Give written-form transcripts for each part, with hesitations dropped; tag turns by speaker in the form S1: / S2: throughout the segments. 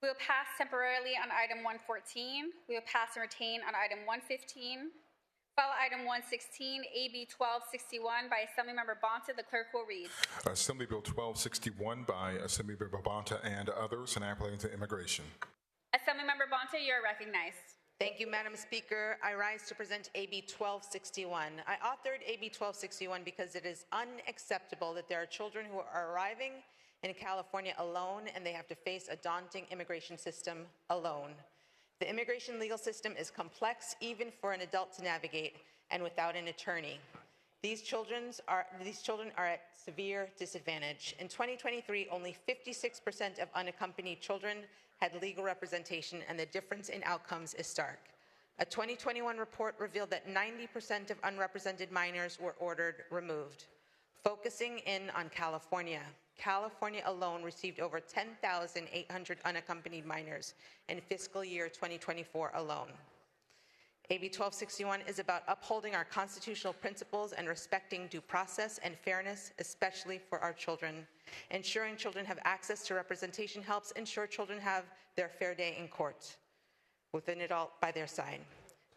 S1: We will pass temporarily on item 114. We will pass and retain on item 115. File item 116, AB 1261 by Assemblymember Bonta. The clerk will read.
S2: Assembly Bill 1261 by Assemblymember Bonta and others, and relating to immigration.
S1: Assemblymember Bonta, you are recognized.
S3: Thank you, Madam Speaker. I rise to present AB 1261. I authored AB 1261 because it is unacceptable that there are children who are arriving in California alone and they have to face a daunting immigration system alone. The immigration legal system is complex even for an adult to navigate and without an attorney. These children are at severe disadvantage. In 2023, only 56% of unaccompanied children had legal representation, and the difference in outcomes is stark. A 2021 report revealed that 90% of unrepresented minors were ordered removed. Focusing in on California, California alone received over 10,800 unaccompanied minors in fiscal year 2024 alone. AB 1261 is about upholding our constitutional principles and respecting due process and fairness, especially for our children. Ensuring children have access to representation helps ensure children have their fair day in court, with an adult by their side.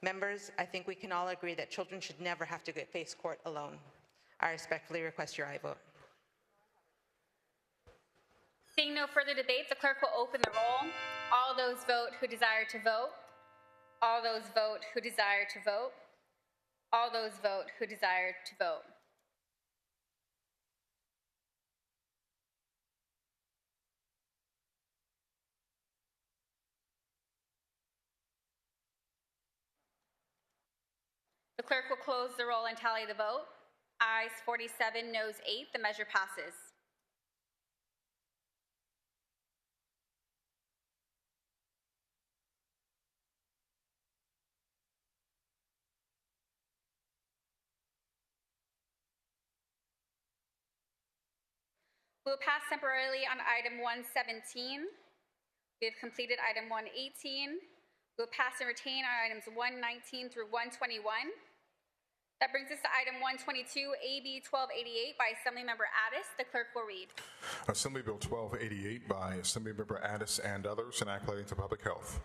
S3: Members, I think we can all agree that children should never have to face court alone. I respectfully request your aye vote.
S1: Seeing no further debate, the clerk will open the roll. All those vote who desire to vote. All those vote who desire to vote. All those vote who desire to vote. The clerk will close the roll and tally the vote. Ayes 47, noes 8. The measure passes. We will pass temporarily on item 117. We have completed item 118. We will pass and retain on items 119 through 121. That brings us to item 122, AB 1288 by Assemblymember Addis. The clerk will read.
S2: Assembly Bill 1288 by Assemblymember Addis and others, and relating to public health.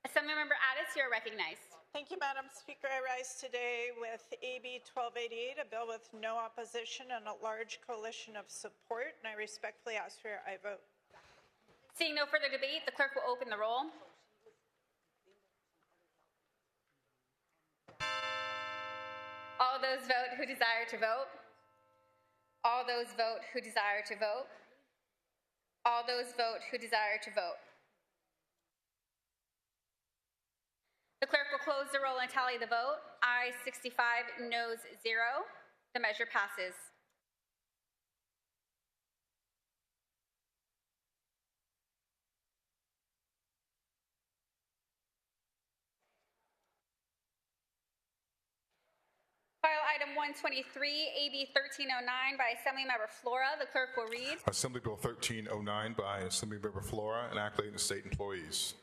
S1: Assemblymember Addis, you are recognized.
S4: Thank you, Madam Speaker. I rise today with AB 1288, a bill with no opposition and a large coalition of support, and I respectfully ask for your aye vote.
S1: Seeing no further debate, the clerk will open the roll. All those vote who desire to vote. All those vote who desire to vote. All those vote who desire to vote. The clerk will close the roll and tally the vote. Ayes 65, noes 0. The measure passes. File item 123, AB 1309 by Assemblymember Flora. The clerk will read.
S2: Assembly Bill 1309 by Assemblymember Flora, and relating to state employees.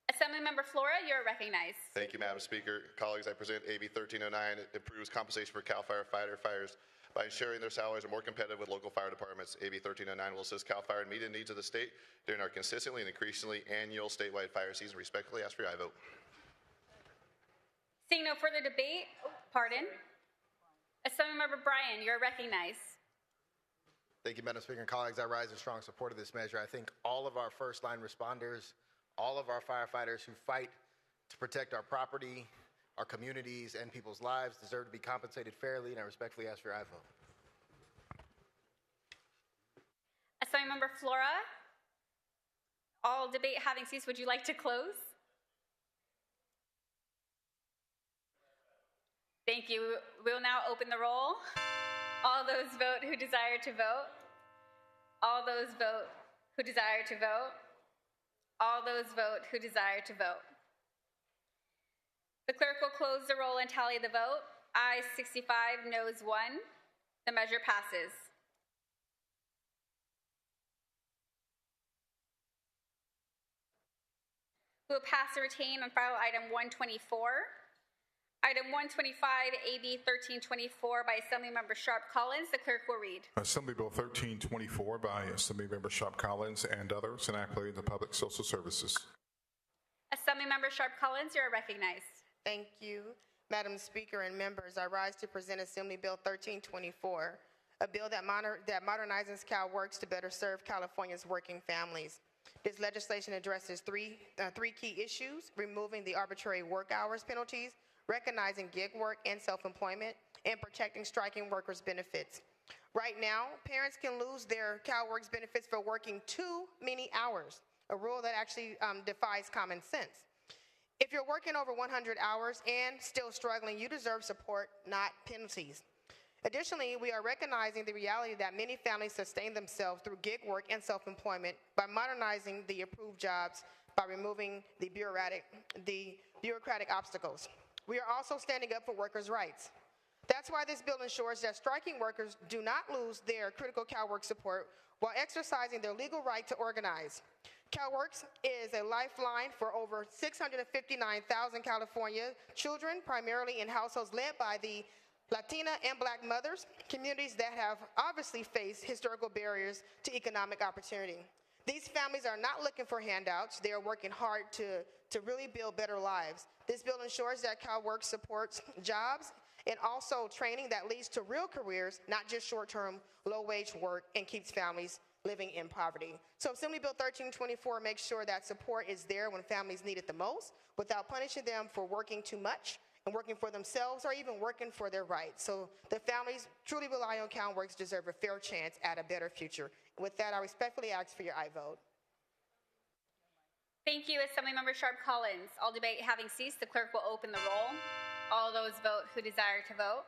S1: Assemblymember Flora, you are recognized.
S5: Thank you, Madam Speaker. Colleagues, I present AB 1309. It improves compensation for CAL FIRE firefighters by ensuring their salaries are more competitive with local fire departments. AB 1309 will assist CAL FIRE in meeting the needs of the state during our consistently and increasingly annual statewide fire season. Respectfully ask for your aye vote.
S1: Seeing no further debate, Assemblymember Bryan, you are recognized.
S6: Thank you, Madam Speaker. And colleagues, I rise in strong support of this measure. I think all of our first-line responders, all of our firefighters who fight to protect our property, our communities, and people's lives deserve to be compensated fairly, and I respectfully ask for your aye vote.
S1: Assemblymember Flora, all debate having ceased, would you like to close? Thank you. We will now open the roll. All those vote who desire to vote. All those vote who desire to vote. All those vote who desire to vote. The clerk will close the roll and tally the vote. Ayes 65, noes 1. The measure passes. We will pass and retain on file item 124. Item 125, AB 1324 by Assemblymember Sharp Collins. The clerk will read.
S2: Assembly Bill 1324 by Assemblymember Sharp Collins and others, enacting the Public Social Services.
S1: Assemblymember Sharp Collins, you are recognized.
S7: Thank you. Madam Speaker and members, I rise to present Assembly Bill 1324, a bill that modernizes CalWorks to better serve California's working families. This legislation addresses three key issues: removing the arbitrary work hours penalties, recognizing gig work and self-employment, and protecting striking workers' benefits. Right now, parents can lose their CalWorks benefits for working too many hours, a rule that actually defies common sense. If you're working over 100 hours and still struggling, you deserve support, not penalties. Additionally, we are recognizing the reality that many families sustain themselves through gig work and self-employment by modernizing the approved jobs by removing the bureaucratic obstacles. We are also standing up for workers' rights. That's why this bill ensures that striking workers do not lose their critical CalWorks support while exercising their legal right to organize. CalWorks is a lifeline for over 659,000 California children, primarily in households led by the Latina and Black mothers, communities that have obviously faced historical barriers to economic opportunity. These families are not looking for handouts. They are working hard to really build better lives. This bill ensures that CalWorks supports jobs and also training that leads to real careers, not just short-term, low-wage work, and keeps families living in poverty. So Assembly Bill 1324 makes sure that support is there when families need it the most without punishing them for working too much and working for themselves or even working for their rights. So the families truly rely on CalWorks deserve a fair chance at a better future. With that, I respectfully ask for your aye vote.
S1: Thank you, Assemblymember Sharp Collins. All debate having ceased, the clerk will open the roll. All those vote who desire to vote.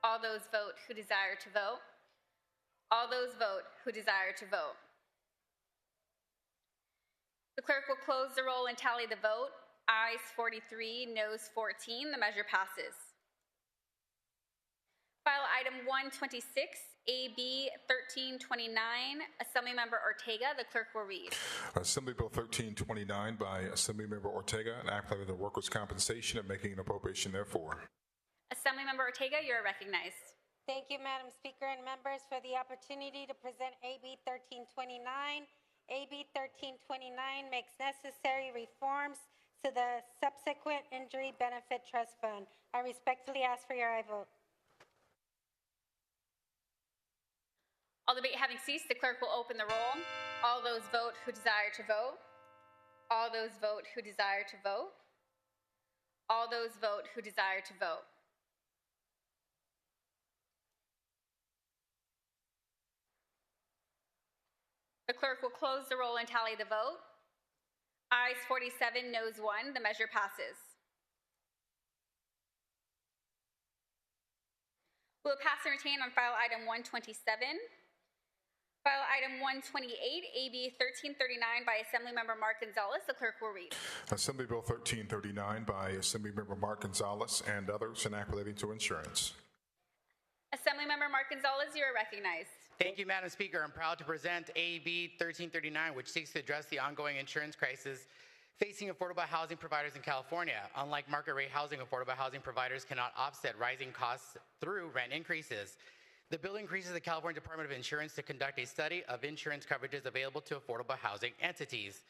S1: All those vote who desire to vote. All those vote who desire to vote. The clerk will close the roll and tally the vote. Ayes 43, noes 14. The measure passes. File item 126, AB 1329, Assemblymember Ortega. The clerk will read.
S2: Assembly Bill 1329 by Assemblymember Ortega, enacting the Workers' Compensation and making an appropriation therefor.
S1: Assemblymember Ortega, you are recognized.
S8: Thank you, Madam Speaker and members, for the opportunity to present AB 1329. AB 1329 makes necessary reforms to the Subsequent Injury Benefit Trust Fund. I respectfully ask for your aye vote.
S1: All debate having ceased, the clerk will open the roll. All those vote who desire to vote. All those vote who desire to vote. All those vote who desire to vote. The clerk will close the roll and tally the vote. Ayes 47, noes 1. The measure passes. We will pass and retain on file item 127. File item 128, AB 1339 by Assemblymember Mark Gonzalez. The clerk will read.
S2: Assembly Bill 1339 by Assemblymember Mark Gonzalez and others, enact relating to insurance.
S1: Assemblymember Mark Gonzalez, you are recognized.
S9: Thank you, Madam Speaker. I'm proud to present AB 1339, which seeks to address the ongoing insurance crisis facing affordable housing providers in California. Unlike market rate housing, affordable housing providers cannot offset rising costs through rent increases. The bill increases the California Department of Insurance to conduct a study of insurance coverages available to affordable housing entities.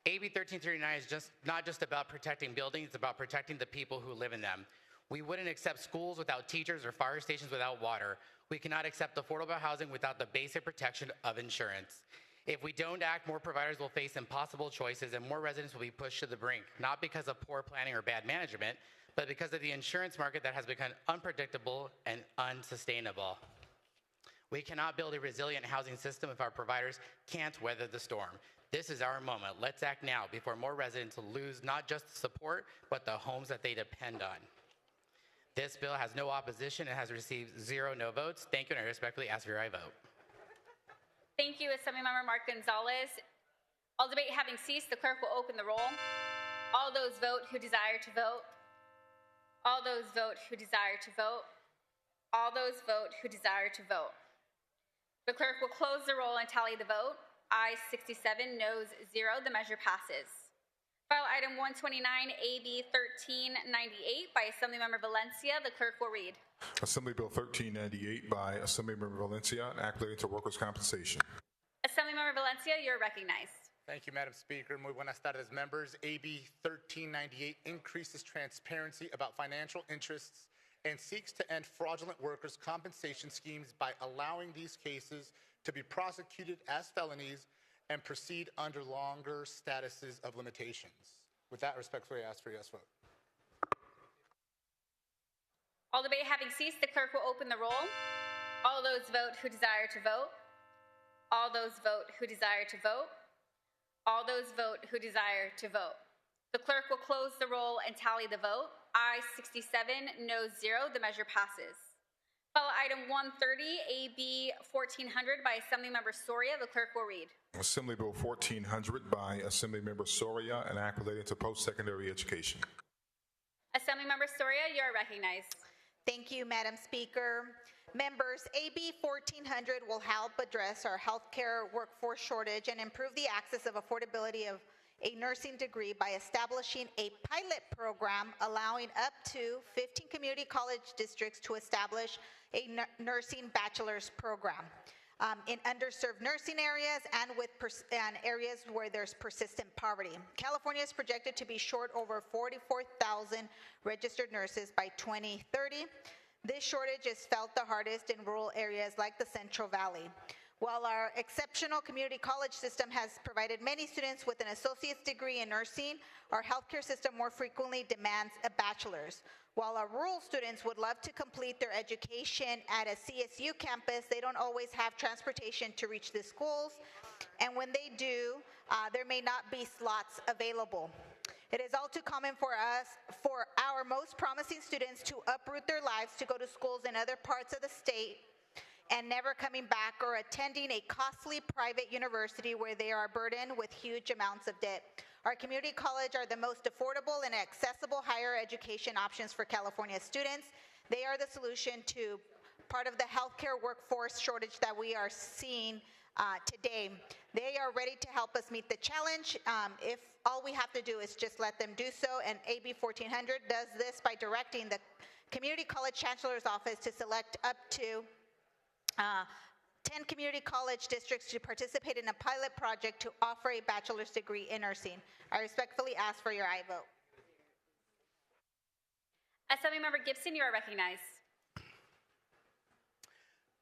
S9: AB 1339 is not just about protecting buildings, it's about protecting the people who live in them. We wouldn't accept schools without teachers or fire stations without water. We cannot accept affordable housing without the basic protection of insurance. If we don't act, more providers will face impossible choices and more residents will be pushed to the brink, not because of poor planning or bad management, but because of the insurance market that has become unpredictable and unsustainable. We cannot build a resilient housing system if our providers can't weather the storm. This is our moment. Let's act now before more residents lose not just support, but the homes that they depend on. This bill has no opposition and has received 0 no votes. Thank you, and I respectfully ask for your aye vote.
S1: Thank you, Assemblymember Mark Gonzalez. All debate having ceased, the clerk will open the roll. All those vote who desire to vote. All those vote who desire to vote. All those vote who desire to vote. The clerk will close the roll and tally the vote. Ayes 67, noes 0. The measure passes. File item 129, AB 1398 by Assemblymember Valencia. The clerk will read.
S2: Assembly Bill 1398 by Assemblymember Valencia, an act relating to workers' compensation.
S1: Assemblymember Valencia, you're recognized.
S9: Thank you, Madam Speaker. Muy buenas tardes, members. AB 1398 increases transparency about financial interests and seeks to end fraudulent workers' compensation schemes by allowing these cases to be prosecuted as felonies and proceed under longer statuses of limitations. With that, respectfully ask for a yes vote.
S1: All debate having ceased, the clerk will open the roll. All those vote who desire to vote. All those vote who desire to vote. All those vote who desire to vote. The clerk will close the roll and tally the vote. Aye 67, no 0. The measure passes. File item 130, AB 1400 by Assemblymember Soria. The clerk will read.
S2: Assembly Bill 1400 by Assemblymember Soria, an act relating to post-secondary education.
S1: Assemblymember Soria, you are recognized.
S10: Thank you, Madam Speaker. Members, AB 1400 will help address our healthcare workforce shortage and improve the access of affordability of a nursing degree by establishing a pilot program allowing up to 15 community college districts to establish a nursing bachelor's program in underserved nursing areas and areas where there's persistent poverty. California is projected to be short over 44,000 registered nurses by 2030. This shortage is felt the hardest in rural areas like the Central Valley. While our exceptional community college system has provided many students with an associate's degree in nursing, our healthcare system more frequently demands a bachelor's. While our rural students would love to complete their education at a CSU campus, they don't always have transportation to reach the schools, and when they do, there may not be slots available. It is all too common for our most promising students to uproot their lives to go to schools in other parts of the state and never coming back, or attending a costly private university where they are burdened with huge amounts of debt. Our community college are the most affordable and accessible higher education options for California students. They are the solution to part of the healthcare workforce shortage that we are seeing today. They are ready to help us meet the challenge. If all we have to do is just let them do so, and AB 1400 does this by directing the Community College Chancellor's Office to select up to 10 community college districts to participate in a pilot project to offer a bachelor's degree in nursing. I respectfully ask for your aye vote.
S1: Assemblymember Gibson, you are recognized.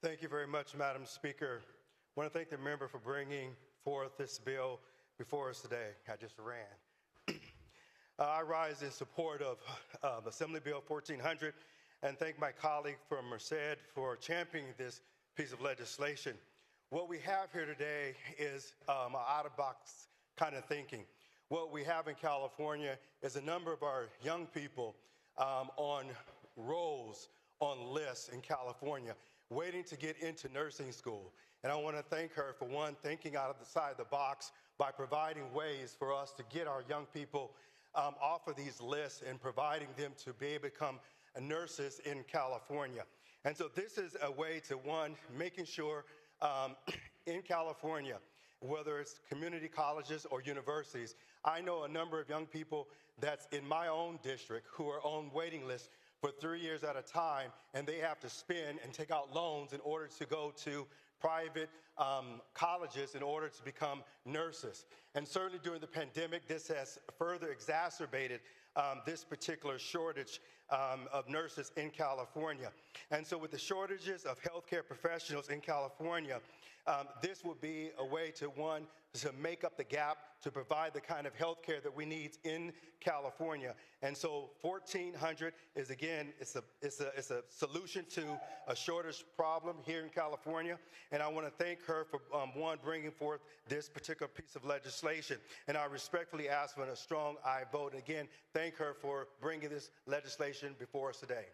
S11: Thank you very much, Madam Speaker. I want to thank the member for bringing forth this bill before us today. I just ran. I rise in support of Assembly Bill 1400 and thank my colleague from Merced for championing this piece of legislation. What we have here today is an out-of-box kind of thinking. What we have in California is a number of our young people on rolls, on lists in California, waiting to get into nursing school. And I want to thank her for, one, thinking out of the side of the box by providing ways for us to get our young people off of these lists and providing them to be able to become nurses in California. And so this is a way to, one, making sure in California, whether it's community colleges or universities, I know a number of young people that's in my own district who are on waiting lists for 3 years at a time, and they have to spend and take out loans in order to go to private colleges in order to become nurses. And certainly during the pandemic, this has further exacerbated this particular shortage of nurses in California. And so with the shortages of healthcare professionals in California, this would be a way to, one, to make up the gap, to provide the kind of healthcare that we need in California. And so 1400 is, again, it's a solution to a shortage problem here in California. And I want to thank her for, one, bringing forth this particular piece of legislation. And I respectfully ask for a strong aye vote. And again, thank her for bringing this legislation before us today.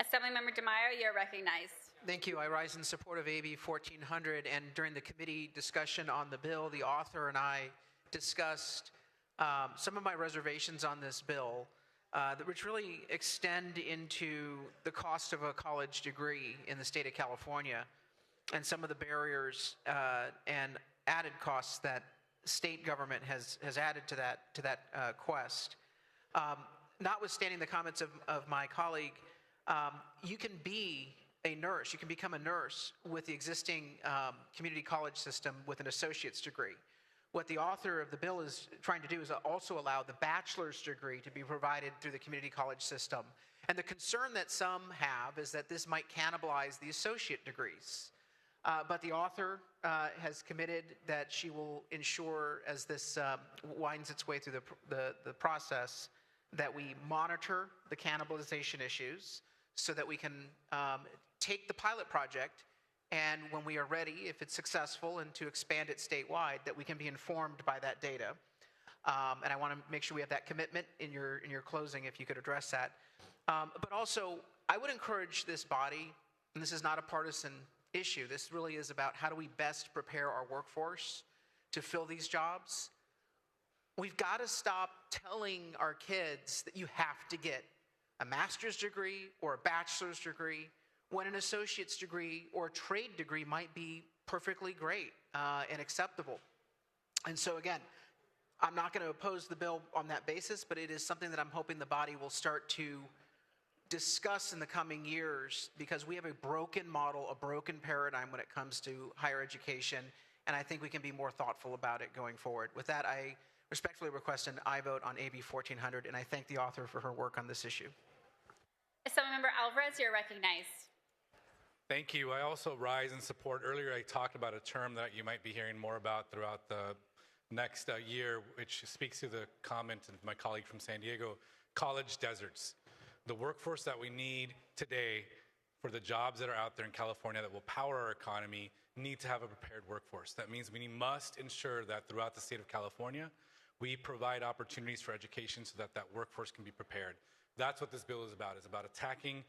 S1: Assemblymember DeMaio, you're recognized.
S12: Thank you. I rise in support of AB 1400, and during the committee discussion on the bill, the author and I discussed some of my reservations on this bill which really extend into the cost of a college degree in the state of California and some of the barriers and added costs that state government has added to that quest. Notwithstanding the comments of my colleague, you can be a nurse, you can become a nurse with the existing community college system with an associate's degree. What the author of the bill is trying to do is also allow the bachelor's degree to be provided through the community college system. And the concern that some have is that this might cannibalize the associate degrees. But the author has committed that she will ensure, as this winds its way through the process, that we monitor the cannibalization issues so that we can take the pilot project, and when we are ready, if it's successful, and to expand it statewide, that we can be informed by that data. And I want to make sure we have that commitment in your closing, if you could address that. But also, I would encourage this body, and this is not a partisan issue, this really is about how do we best prepare our workforce to fill these jobs. We've got to stop telling our kids that you have to get a master's degree or a bachelor's degree when an associate's degree or a trade degree might be perfectly great and acceptable. And so again, I'm not going to oppose the bill on that basis, but it is something that I'm hoping the body will start to discuss in the coming years, because we have a broken model, a broken paradigm when it comes to higher education, and I think we can be more thoughtful about it going forward. With that, I respectfully request an aye vote on AB 1400, and I thank the author for her work on this issue.
S1: Assemblymember Alvarez, you're recognized.
S13: Thank you. I also rise in support. Earlier, I talked about a term that you might be hearing more about throughout the next year, which speaks to the comment of my colleague from San Diego, college deserts. The workforce that we need today for the jobs that are out there in California that will power our economy need to have a prepared workforce. That means we must ensure that throughout the state of California, we provide opportunities for education so that that workforce can be prepared. That's what this bill is about. It's about attacking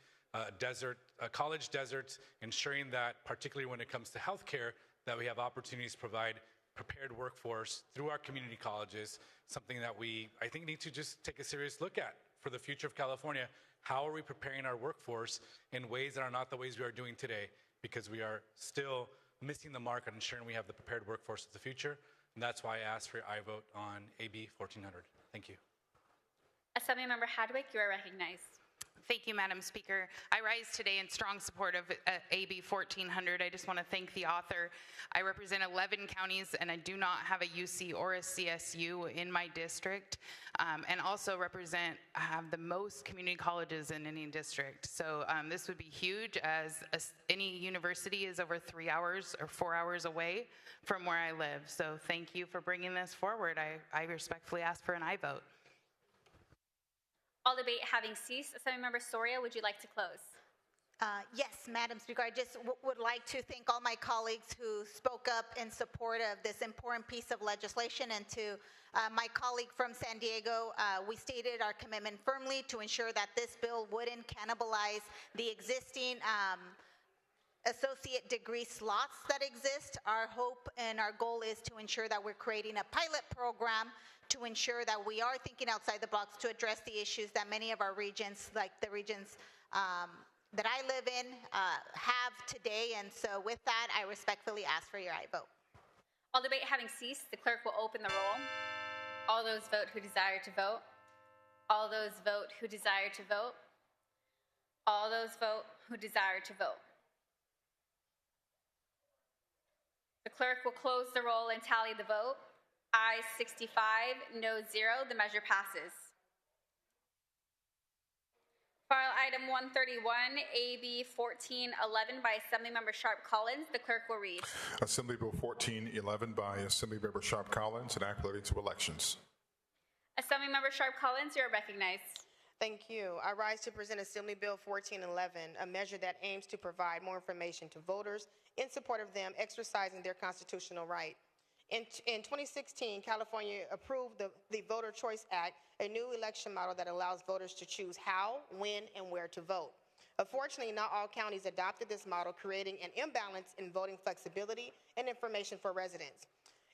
S13: college deserts, ensuring that, particularly when it comes to healthcare, that we have opportunities to provide prepared workforce through our community colleges, something that we, I think, need to just take a serious look at for the future of California. How are we preparing our workforce in ways that are not the ways we are doing today? Because we are still missing the mark on ensuring we have the prepared workforce of the future. And that's why I asked for your aye vote on AB 1400. Thank you.
S1: Assemblymember Hadwick, you are recognized.
S14: Thank you, Madam Speaker. I rise today in strong support of AB 1400. I just want to thank the author. I represent 11 counties, and I do not have a UC or a CSU in my district, and also have the most community colleges in any district. So this would be huge, as any university is over 3 hours or 4 hours away from where I live. So thank you for bringing this forward. I respectfully ask for an aye vote.
S1: All debate having ceased, Assemblymember Soria, would you like to close?
S10: Yes, Madam Speaker, I just would like to thank all my colleagues who spoke up in support of this important piece of legislation, and to my colleague from San Diego, we stated our commitment firmly to ensure that this bill wouldn't cannibalize the existing associate degree slots that exist. Our hope and our goal is to ensure that we're creating a pilot program to ensure that we are thinking outside the box to address the issues that many of our regions, like the regions that I live in, have today. And so with that, I respectfully ask for your aye vote.
S1: All debate having ceased, the clerk will open the roll. All those vote who desire to vote. All those vote who desire to vote. All those vote who desire to vote. The clerk will close the roll and tally the vote. Ayes 65, no 0. The measure passes. File item 131, AB 1411 by Assemblymember Sharp Collins. The clerk will read.
S2: Assembly Bill 1411 by Assemblymember Sharp Collins, an act relating to elections.
S1: Assemblymember Sharp Collins, you are recognized.
S7: Thank you. I rise to present Assembly Bill 1411, a measure that aims to provide more information to voters in support of them exercising their constitutional right. In 2016, California approved the Voter Choice Act, a new election model that allows voters to choose how, when, and where to vote. Unfortunately, not all counties adopted this model, creating an imbalance in voting flexibility and information for residents.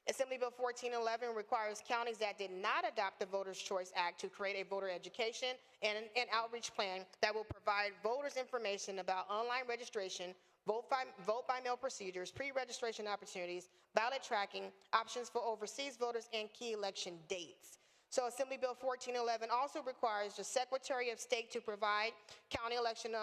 S7: Assembly Bill 1411 requires counties that did not adopt the Voters' Choice Act to create a voter education and an outreach plan that will provide voters information about online registration, vote by mail procedures, pre-registration opportunities, ballot tracking, options for overseas voters, and key election dates. So Assembly Bill 1411 also requires the Secretary of State to provide county election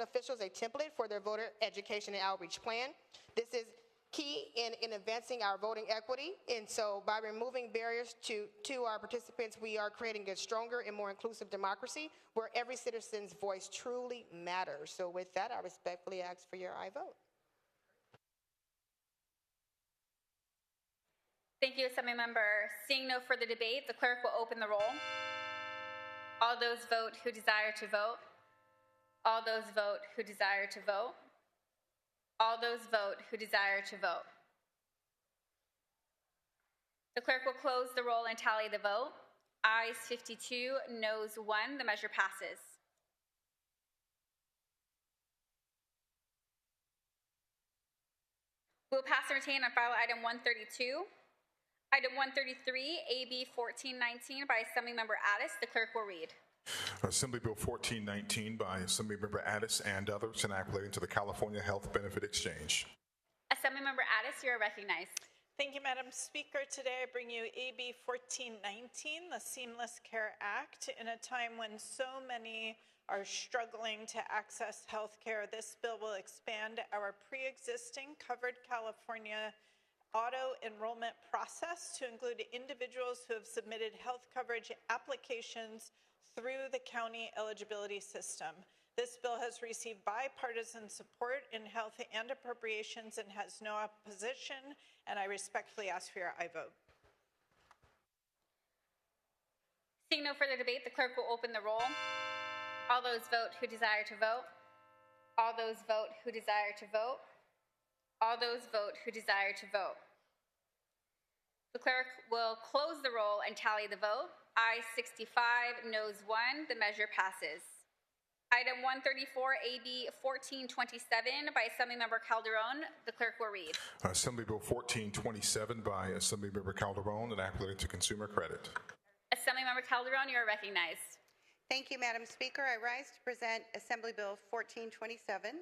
S7: officials a template for their voter education and outreach plan. This is key in advancing our voting equity. And so by removing barriers to our participants, we are creating a stronger and more inclusive democracy where every citizen's voice truly matters. So with that, I respectfully ask for your aye vote.
S1: Thank you, Assemblymember. Seeing no further debate, the clerk will open the roll. All those vote who desire to vote. All those vote who desire to vote. All those vote who desire to vote. The clerk will close the roll and tally the vote. Ayes 52, noes 1. The measure passes. We'll pass and retain on file item 132. Item 133, AB 1419 by Assemblymember Addis. The clerk will read.
S2: Assembly Bill 1419 by Assemblymember Addis and others, an act relating to the California Health Benefit Exchange.
S1: Assemblymember Addis, you are recognized.
S4: Thank you, Madam Speaker. Today I bring you AB 1419, the Seamless Care Act. In a time when so many are struggling to access health care, this bill will expand our pre-existing Covered California auto enrollment process to include individuals who have submitted health coverage applications through the county eligibility system. This bill has received bipartisan support in Health and Appropriations and has no opposition, and I respectfully ask for your aye vote.
S1: Seeing no further debate, the clerk will open the roll. All those vote who desire to vote. All those vote who desire to vote. All those vote who desire to vote. The clerk will close the roll and tally the vote. Ayes 65, noes 1. The measure passes. Item 134, AB 1427 by Assemblymember Calderon. The clerk will read.
S2: Assembly Bill 1427 by Assemblymember Calderon, an act relating to consumer credit.
S1: Assemblymember Calderon, you are recognized.
S15: Thank you, Madam Speaker. I rise to present Assembly Bill 1427.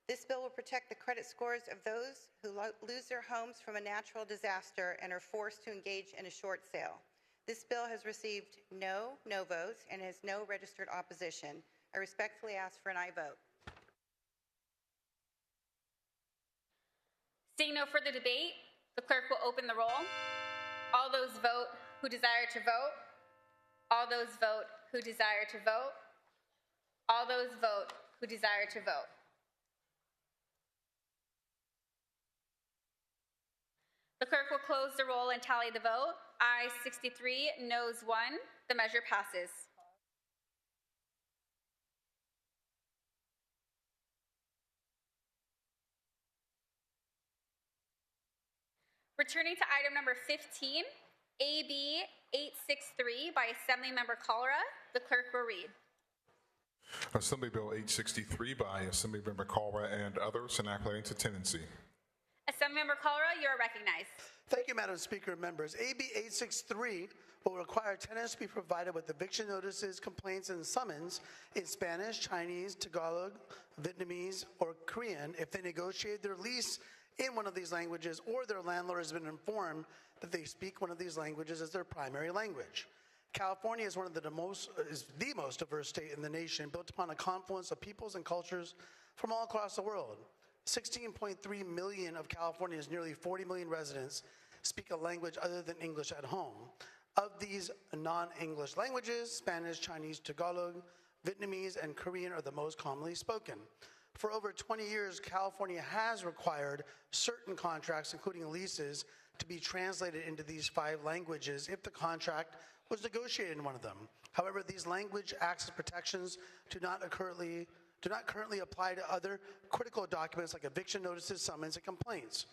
S15: This bill will protect the credit scores of those who lose their homes from a natural disaster and are forced to engage in a short sale. This bill has received no votes and has no registered opposition. I respectfully ask for an aye vote.
S1: Seeing no further debate, the clerk will open the roll. All those vote who desire to vote. All those vote who desire to vote. All those vote who desire to vote. The clerk will close the roll and tally the vote. Ayes 63, noes 1. The measure passes. Returning to item number 15, AB 863 by Assemblymember Calra. The clerk will read.
S2: Assembly Bill 863 by Assemblymember Calra and others, an act relating to tenancy.
S1: Assemblymember Calra, you are recognized.
S16: Thank you, Madam Speaker and members. AB 863 will require tenants to be provided with eviction notices, complaints, and summons in Spanish, Chinese, Tagalog, Vietnamese, or Korean if they negotiate their lease in one of these languages or their landlord has been informed that they speak one of these languages as their primary language. California is the most diverse state in the nation, built upon a confluence of peoples and cultures from all across the world. 16.3 million of California's nearly 40 million residents speak a language other than English at home. Of these non-English languages, Spanish, Chinese, Tagalog, Vietnamese, and Korean are the most commonly spoken. For over 20 years, California has required certain contracts, including leases, to be translated into these 5 languages if the contract was negotiated in one of them. However, these language access protections do not currently apply to other critical documents like eviction notices, summons, and complaints.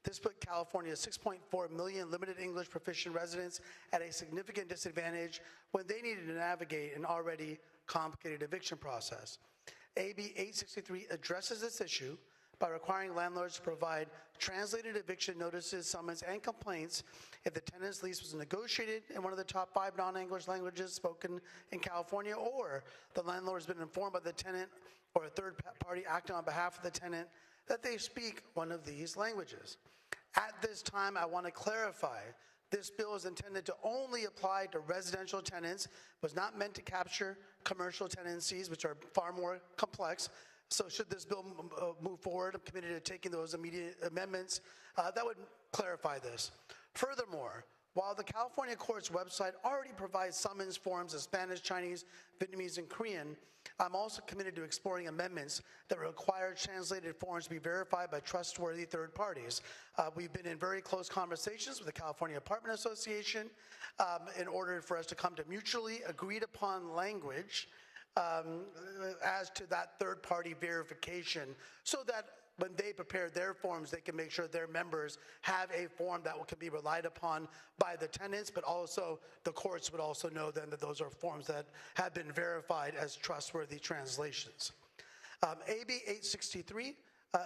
S16: This put California's 6.4 million limited English proficient residents at a significant disadvantage when they needed to navigate an already complicated eviction process. AB 863 addresses this issue by requiring landlords to provide translated eviction notices, summons, and complaints if the tenant's lease was negotiated in one of the top 5 non-English languages spoken in California, or the landlord has been informed by the tenant or a third party acting on behalf of the tenant that they speak one of these languages. At this time, I want to clarify this bill is intended to only apply to residential tenants, was not meant to capture commercial tenancies, which are far more complex. So should this bill move forward, I'm committed to taking those immediate amendments that would clarify this. Furthermore, while the California court's website already provides summons forms in Spanish, Chinese, Vietnamese, and Korean, I'm also committed to exploring amendments that require translated forms to be verified by trustworthy third parties. We've been in very close conversations with the California Apartment Association in order for us to come to mutually agreed upon language as to that third party verification, so that when they prepare their forms, they can make sure their members have a form that can be relied upon by the tenants, but also the courts would also know then that those are forms that have been verified as trustworthy translations. AB 863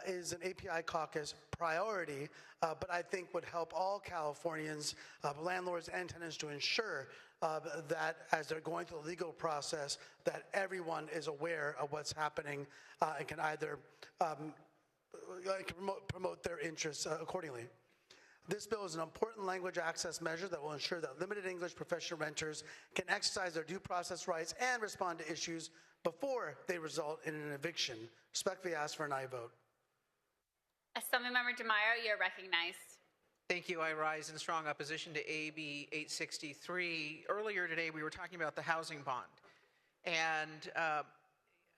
S16: is an API caucus priority, but I think would help all Californians, landlords and tenants, to ensure that as they're going through the legal process, that everyone is aware of what's happening and can either promote their interests accordingly. This bill is an important language access measure that will ensure that limited English professional renters can exercise their due process rights and respond to issues before they result in an eviction. Respectfully ask for an aye vote.
S1: Assemblymember DeMaio, you're recognized.
S12: Thank you. I rise in strong opposition to AB 863. Earlier today, we were talking about the housing bond. And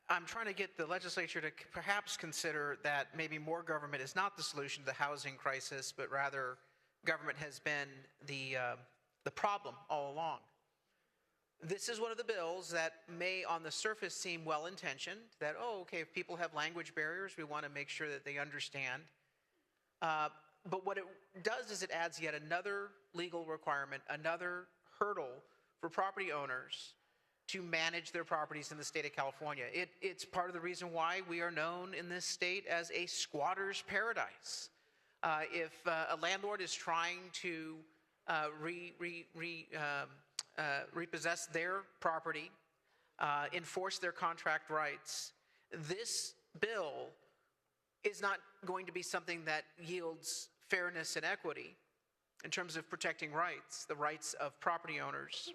S12: I'm trying to get the legislature to perhaps consider that maybe more government is not the solution to the housing crisis, but rather government has been the problem all along. This is one of the bills that may on the surface seem well-intentioned, that, oh, okay, if people have language barriers, we want to make sure that they understand. But what it does is it adds yet another legal requirement, another hurdle for property owners to manage their properties in the state of California. It's part of the reason why we are known in this state as a squatter's paradise. If a landlord is trying to repossess their property, enforce their contract rights, this bill is not going to be something that yields fairness and equity in terms of protecting rights, the rights of property owners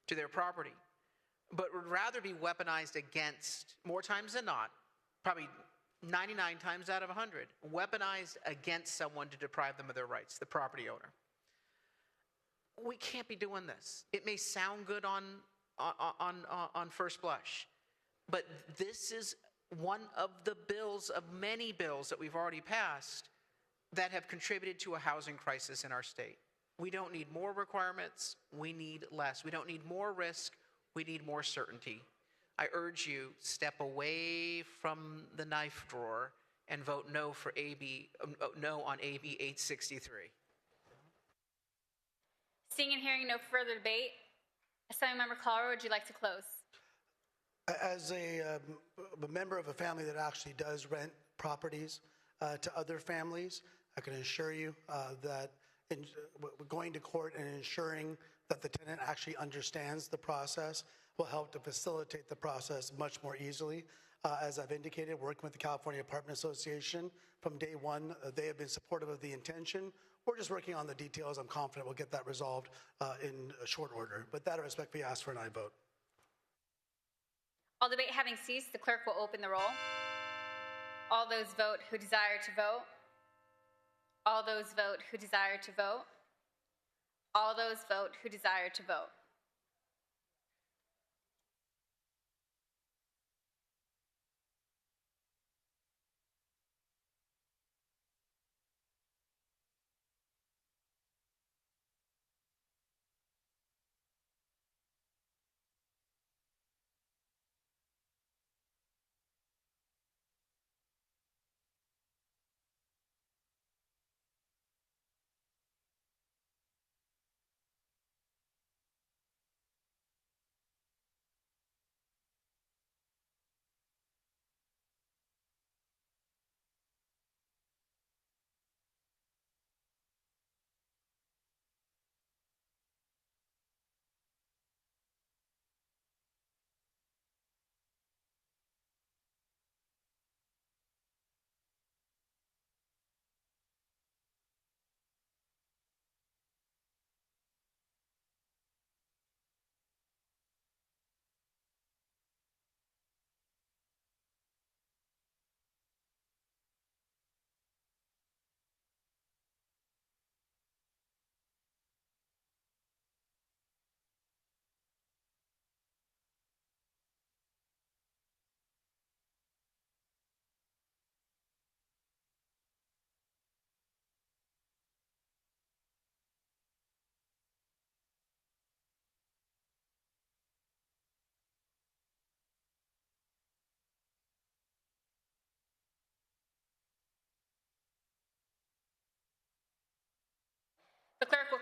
S12: to their property, but would rather be weaponized against, more times than not, probably 99 times out of 100, weaponized against someone to deprive them of their rights, the property owner. We can't be doing this. It may sound good on first blush, but this is one of the bills, of many bills that we've already passed, that have contributed to a housing crisis in our state. We don't need more requirements, we need less. We don't need more risk, we need more certainty. I urge you, step away from the knife drawer and vote no for no on AB 863.
S1: Seeing and hearing no further debate, Assemblymember Collier, would you like to close?
S16: As a member of a family that actually does rent properties to other families, I can assure you that going to court and ensuring that the tenant actually understands the process will help to facilitate the process much more easily. As I've indicated, working with the California Apartment Association, from day one, they have been supportive of the intention. We're just working on the details. I'm confident we'll get that resolved in a short order. But that I respectfully ask for an aye vote.
S1: All debate having ceased, the clerk will open the roll. All those vote who desire to vote. All those vote who desire to vote. All those vote who desire to vote.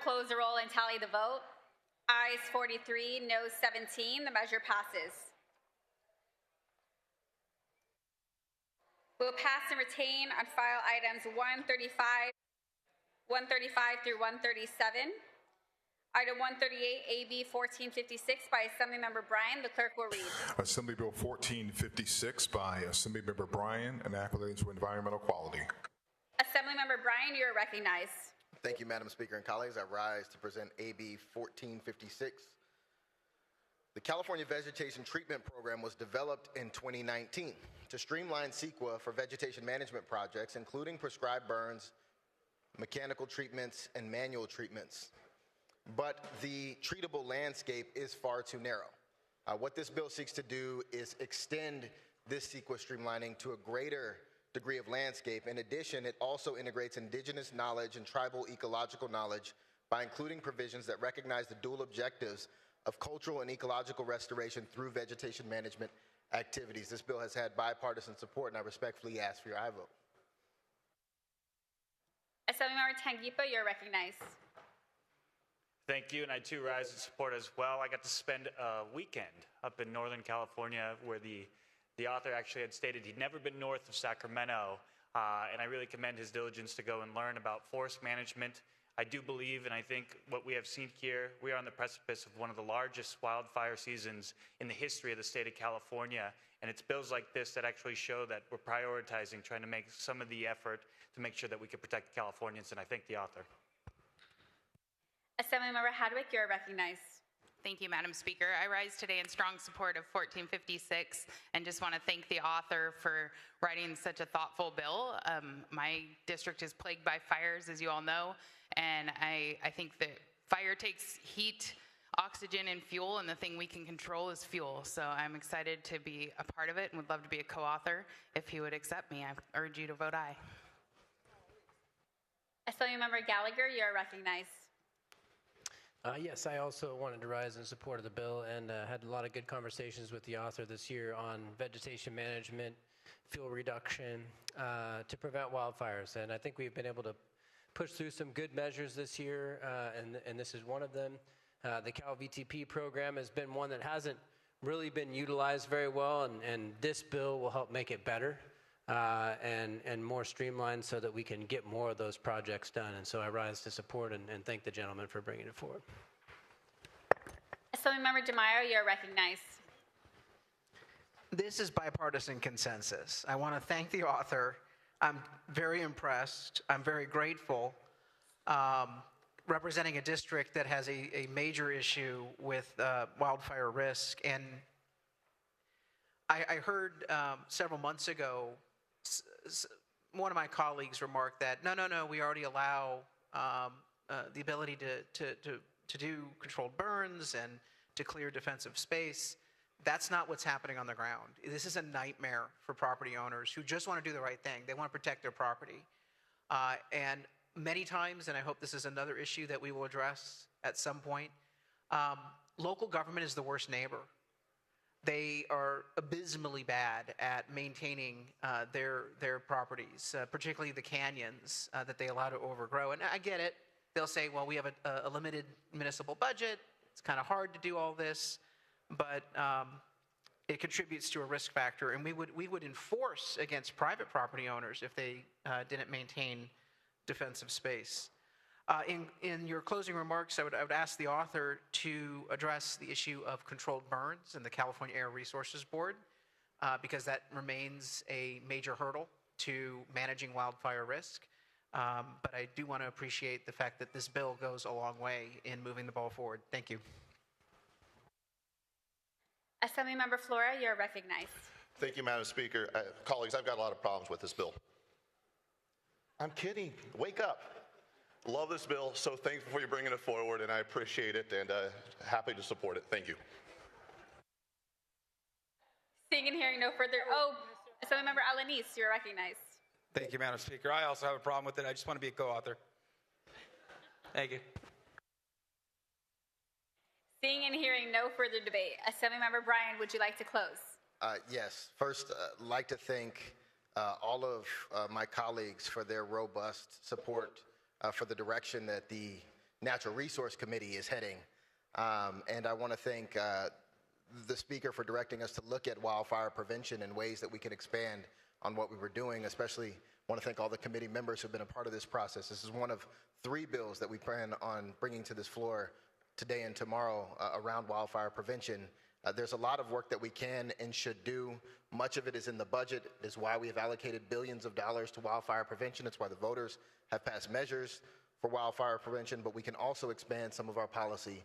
S1: close the roll and tally the vote. Ayes 43, noes 17. The measure passes. We'll pass and retain on file items 135 through 137. Item 138, AB 1456 by Assemblymember Bryan. The clerk will read.
S2: Assembly Bill 1456 by Assemblymember Bryan, an act relating to environmental quality.
S1: Assemblymember Bryan, you are recognized.
S6: Thank you, Madam Speaker and colleagues. I rise to present AB 1456. The California Vegetation Treatment Program was developed in 2019 to streamline CEQA for vegetation management projects, including prescribed burns, mechanical treatments, and manual treatments. But the treatable landscape is far too narrow. What this bill seeks to do is extend this CEQA streamlining to a greater degree of landscape. In addition, it also integrates indigenous knowledge and tribal ecological knowledge by including provisions that recognize the dual objectives of cultural and ecological restoration through vegetation management activities. This bill has had bipartisan support, and I respectfully ask for your aye vote.
S1: Assemblymember Tanguipa, you're recognized.
S17: Thank you, and I too rise in support as well. I got to spend a weekend up in Northern California where the author actually had stated he'd never been north of Sacramento, and I really commend his diligence to go and learn about forest management. I do believe, and I think what we have seen here, we are on the precipice of one of the largest wildfire seasons in the history of the state of California, and it's bills like this that actually show that we're prioritizing, trying to make some of the effort to make sure that we can protect Californians, and I thank the author.
S1: Assemblymember Hadwick, you're recognized.
S14: Thank you, Madam Speaker. I rise today in strong support of 1456 and just want to thank the author for writing such a thoughtful bill. My district is plagued by fires, as you all know, and I think that fire takes heat, oxygen, and fuel, and the thing we can control is fuel. So I'm excited to be a part of it and would love to be a co-author. If you would accept me, I urge you to vote aye.
S1: Assemblymember Gallagher, you're recognized.
S18: Yes, I also wanted to rise in support of the bill and had a lot of good conversations with the author this year on vegetation management, fuel reduction to prevent wildfires. And I think we've been able to push through some good measures this year, and this is one of them. The Cal VTP program has been one that hasn't really been utilized very well, and this bill will help make it better and more streamlined so that we can get more of those projects done. And so I rise to support and thank the gentleman for bringing it forward.
S1: Assemblymember DeMaio, you're recognized.
S12: This is bipartisan consensus. I want to thank the author. I'm very impressed. I'm very grateful. Representing a district that has a major issue with wildfire risk. And I heard several months ago one of my colleagues remarked that, no, we already allow the ability to do controlled burns and to clear defensive space. That's not what's happening on the ground. This is a nightmare for property owners who just want to do the right thing. They want to protect their property. And many times, and I hope this is another issue that we will address at some point, local government is the worst neighbor. They are abysmally bad at maintaining their properties, particularly the canyons that they allow to overgrow. And I get it. They'll say, well, we have a limited municipal budget. It's kind of hard to do all this, but it contributes to a risk factor. And we would enforce against private property owners if they didn't maintain defensive space. In your closing remarks, I would ask the author to address the issue of controlled burns in the California Air Resources Board, because that remains a major hurdle to managing wildfire risk. But I do want to appreciate the fact that this bill goes a long way in moving the ball forward. Thank you.
S1: Assemblymember Flora, you're recognized.
S5: Thank you, Madam Speaker. Colleagues, I've got a lot of problems with this bill. I'm kidding. Wake up. Love this bill. So thankful for you bringing it forward, and I appreciate it and happy to support it. Thank you.
S1: Seeing and hearing no further. Assemblymember Alanis, you're recognized.
S19: Thank you, Madam Speaker. I also have a problem with it. I just want to be a co-author. Thank you.
S1: Seeing and hearing no further debate. Assemblymember Bryan, would you like to close?
S6: Yes. First, I'd like to thank all of my colleagues for their robust support for the direction that the Natural Resource Committee is heading. And I want to thank the Speaker for directing us to look at wildfire prevention and ways that we can expand on what we were doing. Especially want to thank all the committee members who've been a part of this process. This is one of 3 bills that we plan on bringing to this floor today and tomorrow around wildfire prevention. There's a lot of work that we can and should do. Much of it is in the budget. It's why we have allocated billions of dollars to wildfire prevention. It's why the voters have passed measures for wildfire prevention, but we can also expand some of our policy.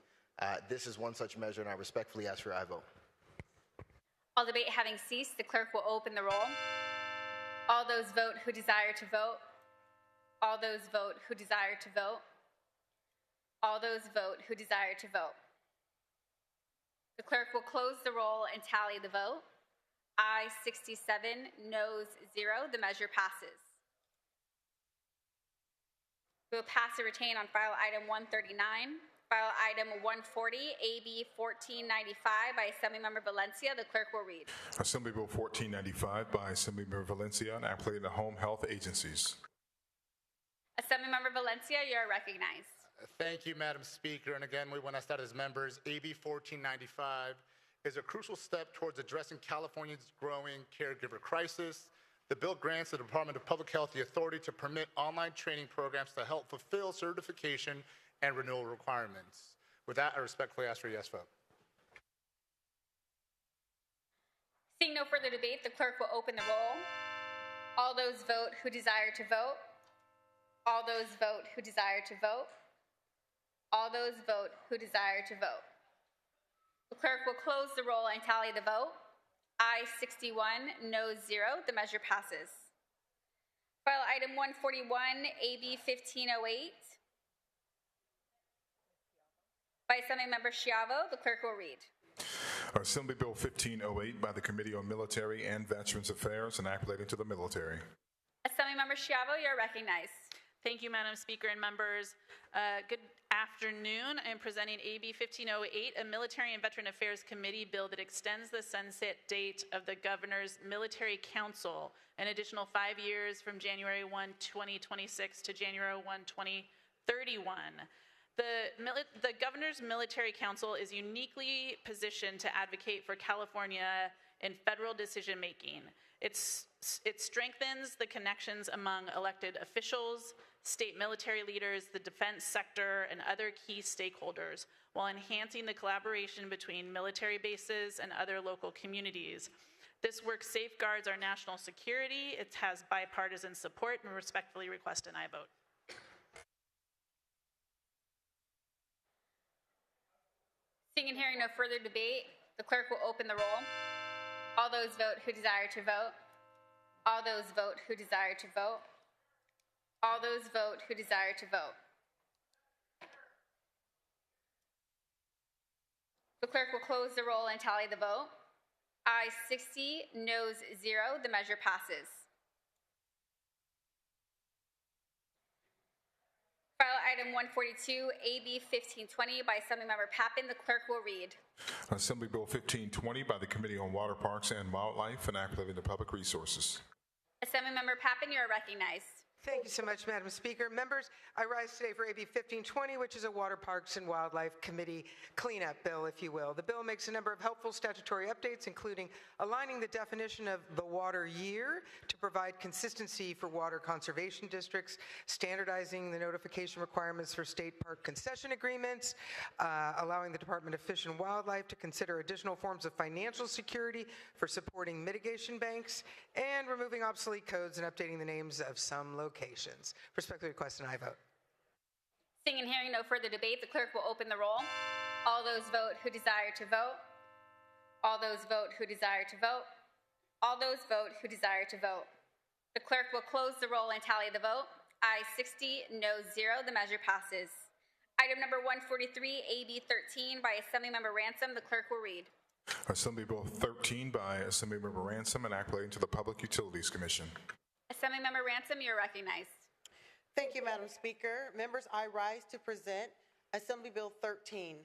S6: This is one such measure, and I respectfully ask for your aye vote.
S1: All debate having ceased, the clerk will open the roll. All those vote who desire to vote. All those vote who desire to vote. All those vote who desire to vote. The clerk will close the roll and tally the vote. Ayes 67, noes 0. The measure passes. We will pass and retain on file item 139. File item 140, AB 1495 by Assemblymember Valencia. The clerk will read.
S2: Assembly Bill 1495 by Assemblymember Valencia and applicable to home health agencies.
S1: Assemblymember Valencia, you are recognized.
S20: Thank you, Madam Speaker. And again, we want to start as members. AB 1495 is a crucial step towards addressing California's growing caregiver crisis. The bill grants the Department of Public Health the authority to permit online training programs to help fulfill certification and renewal requirements. With that, I respectfully ask for a yes vote.
S1: Seeing no further debate, the clerk will open the roll. All those vote who desire to vote. All those vote who desire to vote. All those vote who desire to vote. The clerk will close the roll and tally the vote. Ayes 61, noes 0. The measure passes. File item 141, AB 1508. By Assemblymember Schiavo, the clerk will read.
S2: Assembly Bill 1508 by the Committee on Military and Veterans Affairs and act relating to the military.
S1: Assemblymember Schiavo, you are recognized.
S21: Thank you, Madam Speaker and members. Good afternoon. I am presenting AB 1508, a Military and Veteran Affairs Committee bill that extends the sunset date of the Governor's Military Council an additional 5 years from January 1, 2026 to January 1, 2031. The Governor's Military Council is uniquely positioned to advocate for California in federal decision-making. It strengthens the connections among elected officials, state military leaders, the defense sector, and other key stakeholders, while enhancing the collaboration between military bases and other local communities. This work safeguards our national security. It has bipartisan support, and respectfully request an aye vote.
S1: Seeing and hearing no further debate, the clerk will open the roll. All those vote who desire to vote. All those vote who desire to vote. All those vote who desire to vote. The clerk will close the roll and tally the vote. Ayes 60, noes 0. The measure passes. File item 142, AB 1520 by Assemblymember Pappen. The clerk will read.
S2: Assembly Bill 1520 by the Committee on Water, Parks, and Wildlife and act relating to public resources.
S1: Assemblymember Pappen, you are recognized.
S22: Thank you so much, Madam Speaker. Members, I rise today for AB 1520, which is a Water, Parks, and Wildlife Committee cleanup bill, if you will. The bill makes a number of helpful statutory updates, including aligning the definition of the water year to provide consistency for water conservation districts, standardizing the notification requirements for state park concession agreements, allowing the Department of Fish and Wildlife to consider additional forms of financial security for supporting mitigation banks, and removing obsolete codes and updating the names of some locations. Respectfully request an aye vote.
S1: Seeing and hearing no further debate, the clerk will open the roll. All those vote who desire to vote. All those vote who desire to vote. All those vote who desire to vote. The clerk will close the roll and tally the vote. Ayes 60, noes 0. The measure passes. Item number 143, AB 13 by Assemblymember Ransom. The clerk will read.
S2: Assembly Bill 13 by Assemblymember Ransom and act relating to the Public Utilities Commission.
S1: Assemblymember Ransom, you're recognized.
S23: Thank you, Madam Speaker. Members, I rise to present Assembly Bill 13.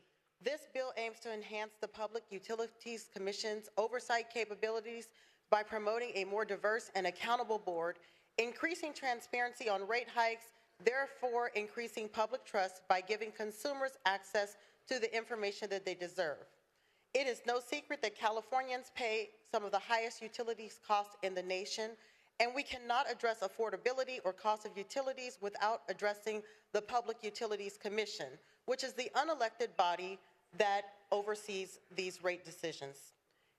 S23: This bill aims to enhance the Public Utilities Commission's oversight capabilities by promoting a more diverse and accountable board, increasing transparency on rate hikes, therefore increasing public trust by giving consumers access to the information that they deserve. It is no secret that Californians pay some of the highest utilities costs in the nation, and we cannot address affordability or cost of utilities without addressing the Public Utilities Commission, which is the unelected body that oversees these rate decisions.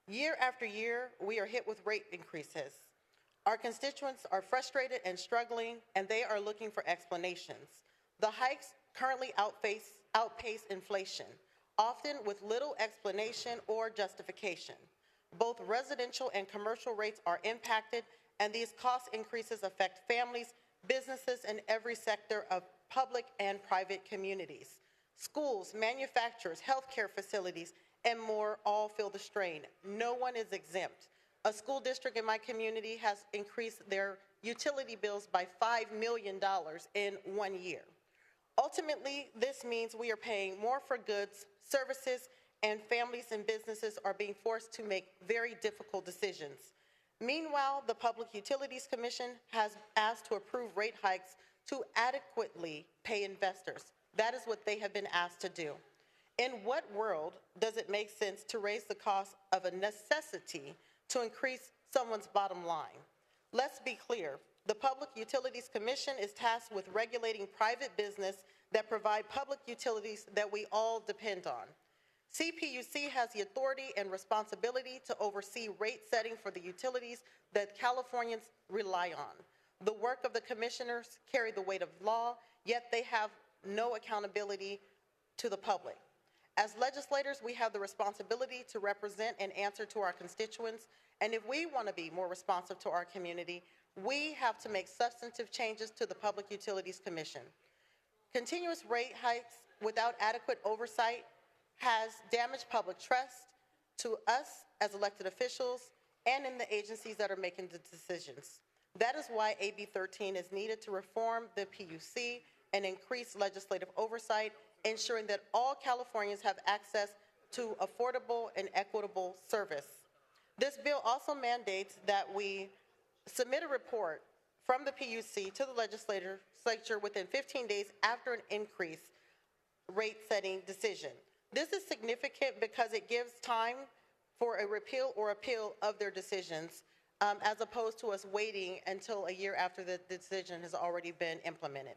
S23: Year after year, we are hit with rate increases. Our constituents are frustrated and struggling, and they are looking for explanations. The hikes currently outpace inflation, often with little explanation or justification. Both residential and commercial rates are impacted, and these cost increases affect families, businesses, and every sector of public and private communities. Schools, manufacturers, healthcare facilities, and more all feel the strain. No one is exempt. A school district in my community has increased their utility bills by $5 million in 1 year. Ultimately, this means we are paying more for goods, services, and families and businesses are being forced to make very difficult decisions. Meanwhile, the Public Utilities Commission has asked to approve rate hikes to adequately pay investors. That is what they have been asked to do. In what world does it make sense to raise the cost of a necessity to increase someone's bottom line? Let's be clear. The Public Utilities Commission is tasked with regulating private business that provide public utilities that we all depend on. CPUC has the authority and responsibility to oversee rate setting for the utilities that Californians rely on. The work of the commissioners carry the weight of law, yet they have no accountability to the public. As legislators, we have the responsibility to represent and answer to our constituents, and if we want to be more responsive to our community, we have to make substantive changes to the Public Utilities Commission. Continuous rate hikes without adequate oversight has damaged public trust to us as elected officials and in the agencies that are making the decisions. That is why AB 13 is needed to reform the PUC and increase legislative oversight, ensuring that all Californians have access to affordable and equitable service. This bill also mandates that we submit a report from the PUC to the legislature within 15 days after an increase rate-setting decision. This is significant because it gives time for a repeal or appeal of their decisions, as opposed to us waiting until a year after the decision has already been implemented.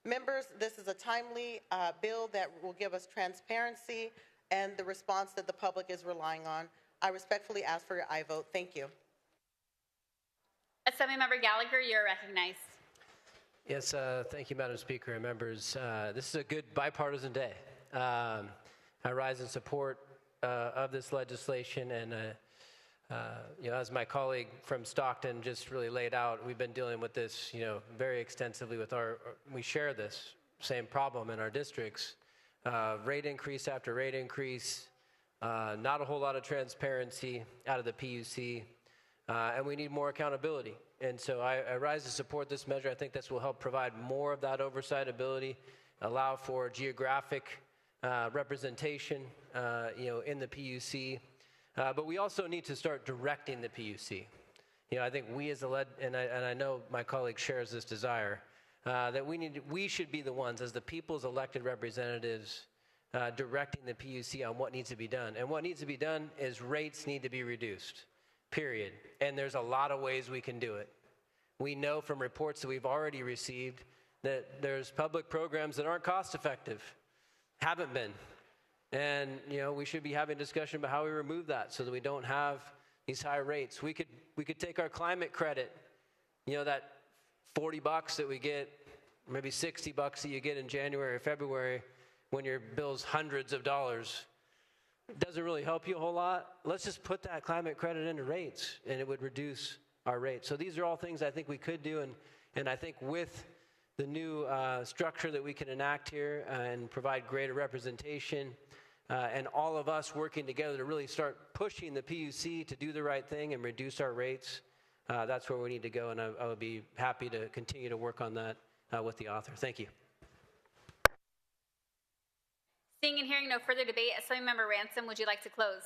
S23: Members, this is a timely bill that will give us transparency and the response that the public is relying on. I respectfully ask for your aye vote. Thank you.
S1: Assemblymember Gallagher, you're recognized.
S18: Yes, thank you, Madam Speaker and members. This is a good bipartisan day. I rise in support of this legislation, and as my colleague from Stockton just really laid out, we've been dealing with this, very extensively with we share this same problem in our districts. Rate increase after rate increase, not a whole lot of transparency out of the PUC, and we need more accountability. And so I rise to support this measure. I think this will help provide more of that oversight ability, allow for geographic representation, in the PUC. But we also need to start directing the PUC. I think we as and I know my colleague shares this desire, that we should be the ones as the people's elected representatives directing the PUC on what needs to be done. And what needs to be done is rates need to be reduced, period. And there's a lot of ways we can do it. We know from reports that we've already received that there's public programs that aren't cost effective, haven't been. And, we should be having a discussion about how we remove that so that we don't have these high rates. We could take our climate credit, that $40 that we get, maybe $60 that you get in January or February when your bill's hundreds of dollars. It doesn't really help you a whole lot. Let's just put that climate credit into rates, and it would reduce our rates. So these are all things I think we could do, and I think with the new structure that we can enact here and provide greater representation, and all of us working together to really start pushing the PUC to do the right thing and reduce our rates, that's where we need to go, and I would be happy to continue to work on that with the author. Thank you.
S1: Seeing and hearing no further debate, Assemblymember Ransom, would you like to close?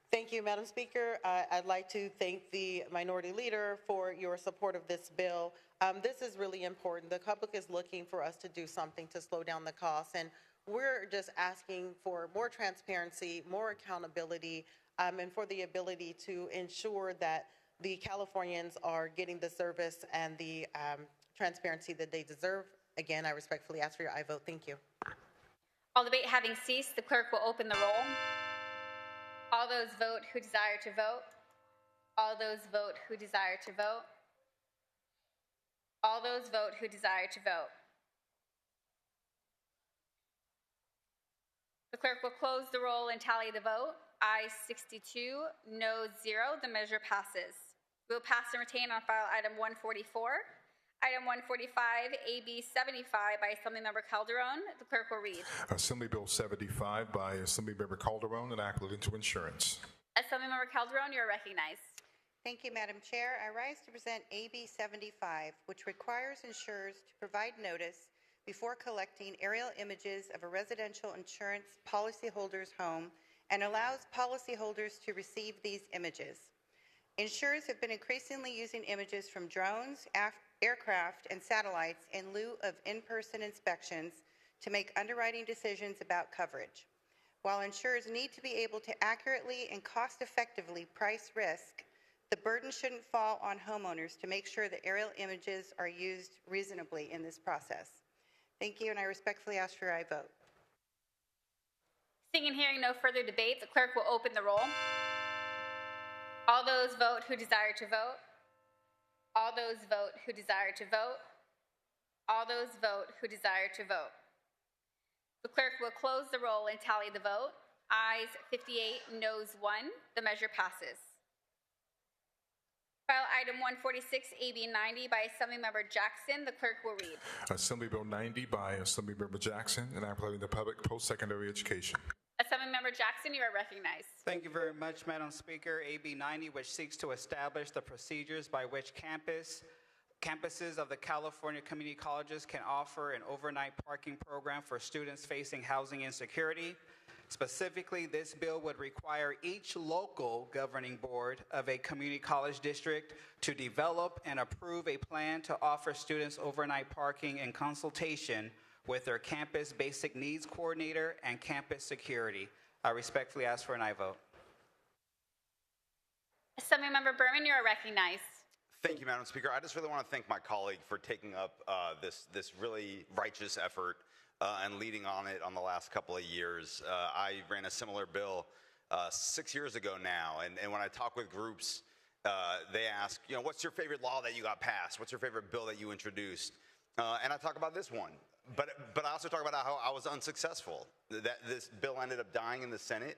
S23: Thank you, Madam Speaker. I'd like to thank the minority leader for your support of this bill. This is really important. The public is looking for us to do something to slow down the costs, and we're just asking for more transparency, more accountability, and for the ability to ensure that the Californians are getting the service and the transparency that they deserve. Again, I respectfully ask for your aye vote. Thank you.
S1: All debate having ceased, the clerk will open the roll. All those vote who desire to vote. All those vote who desire to vote. All those vote who desire to vote. The clerk will close the roll and tally the vote. Ayes 62, noes 0. The measure passes. We will pass and retain on file item 144. Item 145, AB 75 by Assemblymember Calderon. The clerk will read.
S2: Assembly Bill 75 by Assemblymember Calderon, enacted into insurance.
S1: Assemblymember Calderon, you are recognized.
S15: Thank you, Madam Chair. I rise to present AB 75, which requires insurers to provide notice before collecting aerial images of a residential insurance policyholder's home and allows policyholders to receive these images. Insurers have been increasingly using images from drones, aircraft, and satellites in lieu of in-person inspections to make underwriting decisions about coverage. While insurers need to be able to accurately and cost-effectively price risk, the burden shouldn't fall on homeowners to make sure that aerial images are used reasonably in this process. Thank you, and I respectfully ask for your aye vote.
S1: Seeing and hearing no further debate, the clerk will open the roll. All those vote who desire to vote. All those vote who desire to vote. All those vote who desire to vote. The clerk will close the roll and tally the vote. Ayes 58, noes 1. The measure passes. File item 146, AB 90 by Assemblymember Jackson. The clerk will read.
S2: Assembly Bill 90 by Assemblymember Jackson, enacted the public post-secondary education.
S1: Assemblymember Jackson, you are recognized.
S3: Thank you very much, Madam Speaker. AB 90, which seeks to establish the procedures by which campuses of the California community colleges can offer an overnight parking program for students facing housing insecurity. Specifically, this bill would require each local governing board of a community college district to develop and approve a plan to offer students overnight parking in consultation with their campus basic needs coordinator and campus security. I respectfully ask for an aye vote.
S1: Assemblymember Berman, you are recognized.
S8: Thank you, Madam Speaker. I just really want to thank my colleague for taking up this really righteous effort and leading on it on the last couple of years. I ran a similar bill 6 years ago now, and when I talk with groups, they ask, what's your favorite law that you got passed? What's your favorite bill that you introduced? And I talk about this one. But I also talk about how I was unsuccessful. That this bill ended up dying in the Senate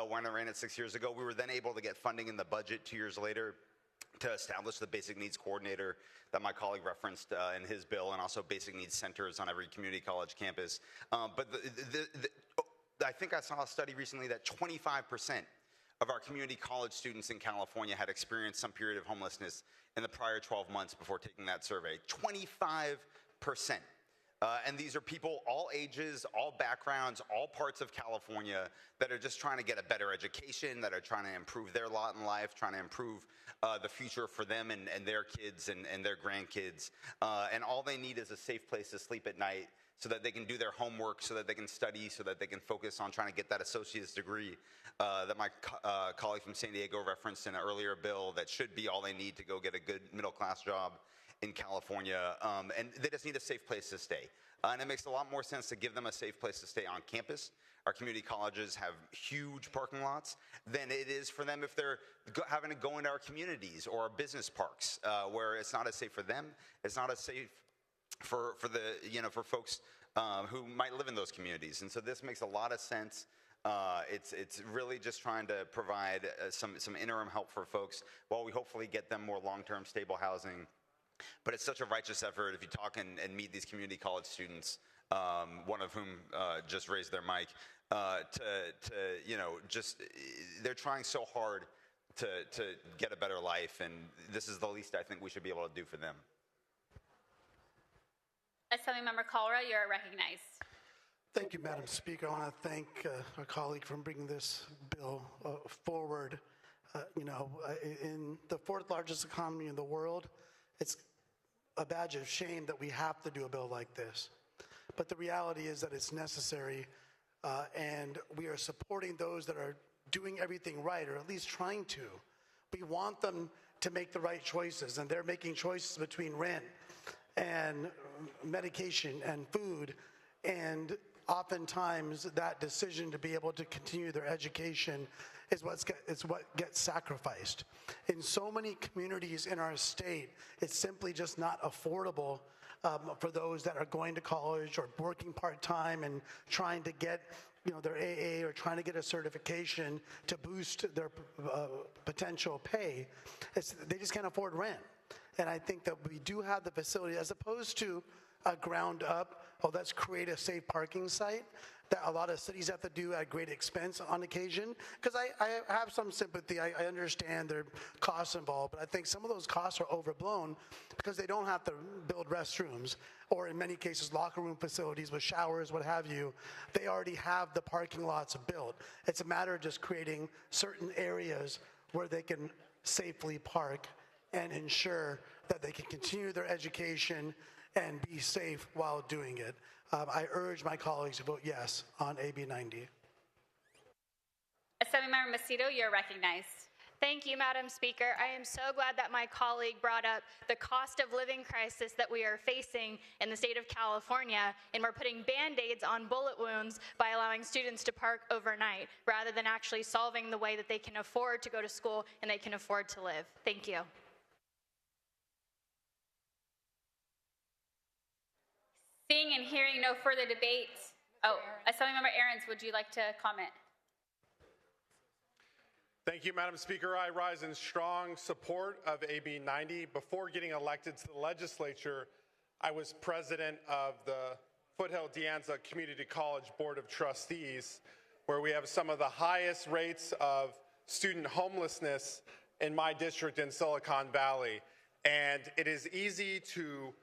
S8: when I ran it 6 years ago. We were then able to get funding in the budget 2 years later to establish the basic needs coordinator that my colleague referenced in his bill, and also basic needs centers on every community college campus. But I think I saw a study recently that 25% of our community college students in California had experienced some period of homelessness in the prior 12 months before taking that survey. 25%. And these are people all ages, all backgrounds, all parts of California that are just trying to get a better education, that are trying to improve their lot in life, trying to improve the future for them and their kids and their grandkids. And all they need is a safe place to sleep at night so that they can do their homework, so that they can study, so that they can focus on trying to get that associate's degree that my colleague from San Diego referenced in an earlier bill, that should be all they need to go get a good middle-class job in California, and they just need a safe place to stay. And it makes a lot more sense to give them a safe place to stay on campus. Our community colleges have huge parking lots than it is for them if they're having to go into our communities or our business parks, where it's not as safe for them. It's not as safe for for folks who might live in those communities. And so this makes a lot of sense. It's really just trying to provide some interim help for folks while we hopefully get them more long-term stable housing. But it's such a righteous effort. If you talk and meet these community college students, one of whom just raised their mic, they're trying so hard to get a better life, and this is the least I think we should be able to do for them.
S1: Assemblymember Colra, you are recognized.
S16: Thank you, Madam Speaker. I want to thank our colleague for bringing this bill forward. In the fourth largest economy in the world, it's a badge of shame that we have to do a bill like this. But the reality is that it's necessary, and we are supporting those that are doing everything right, or at least trying to. We want them to make the right choices, and they're making choices between rent and medication and food, and oftentimes that decision to be able to continue their education is what gets sacrificed. In so many communities in our state, it's simply just not affordable for those that are going to college or working part-time and trying to get their AA or trying to get a certification to boost their potential pay. They just can't afford rent. And I think that we do have the facility, as opposed to a ground up, let's create a safe parking site that a lot of cities have to do at great expense on occasion. Because I have some sympathy. I understand there are costs involved, but I think some of those costs are overblown because they don't have to build restrooms, or in many cases locker room facilities with showers, what have you. They already have the parking lots built. It's a matter of just creating certain areas where they can safely park and ensure that they can continue their education and be safe while doing it. I urge my colleagues to vote yes on AB 90.
S1: Assemblymember Macedo, you're recognized.
S9: Thank you, Madam Speaker. I am so glad that my colleague brought up the cost of living crisis that we are facing in the state of California, and we're putting Band-Aids on bullet wounds by allowing students to park overnight, rather than actually solving the way that they can afford to go to school and they can afford to live. Thank you.
S1: Seeing and hearing no further debate. Assemblymember Ahrens, would you like to comment?
S11: Thank you, Madam Speaker. I rise in strong support of AB 90. Before getting elected to the legislature, I was president of the Foothill De Anza Community College Board of Trustees, where we have some of the highest rates of student homelessness in my district in Silicon Valley. And it is easy to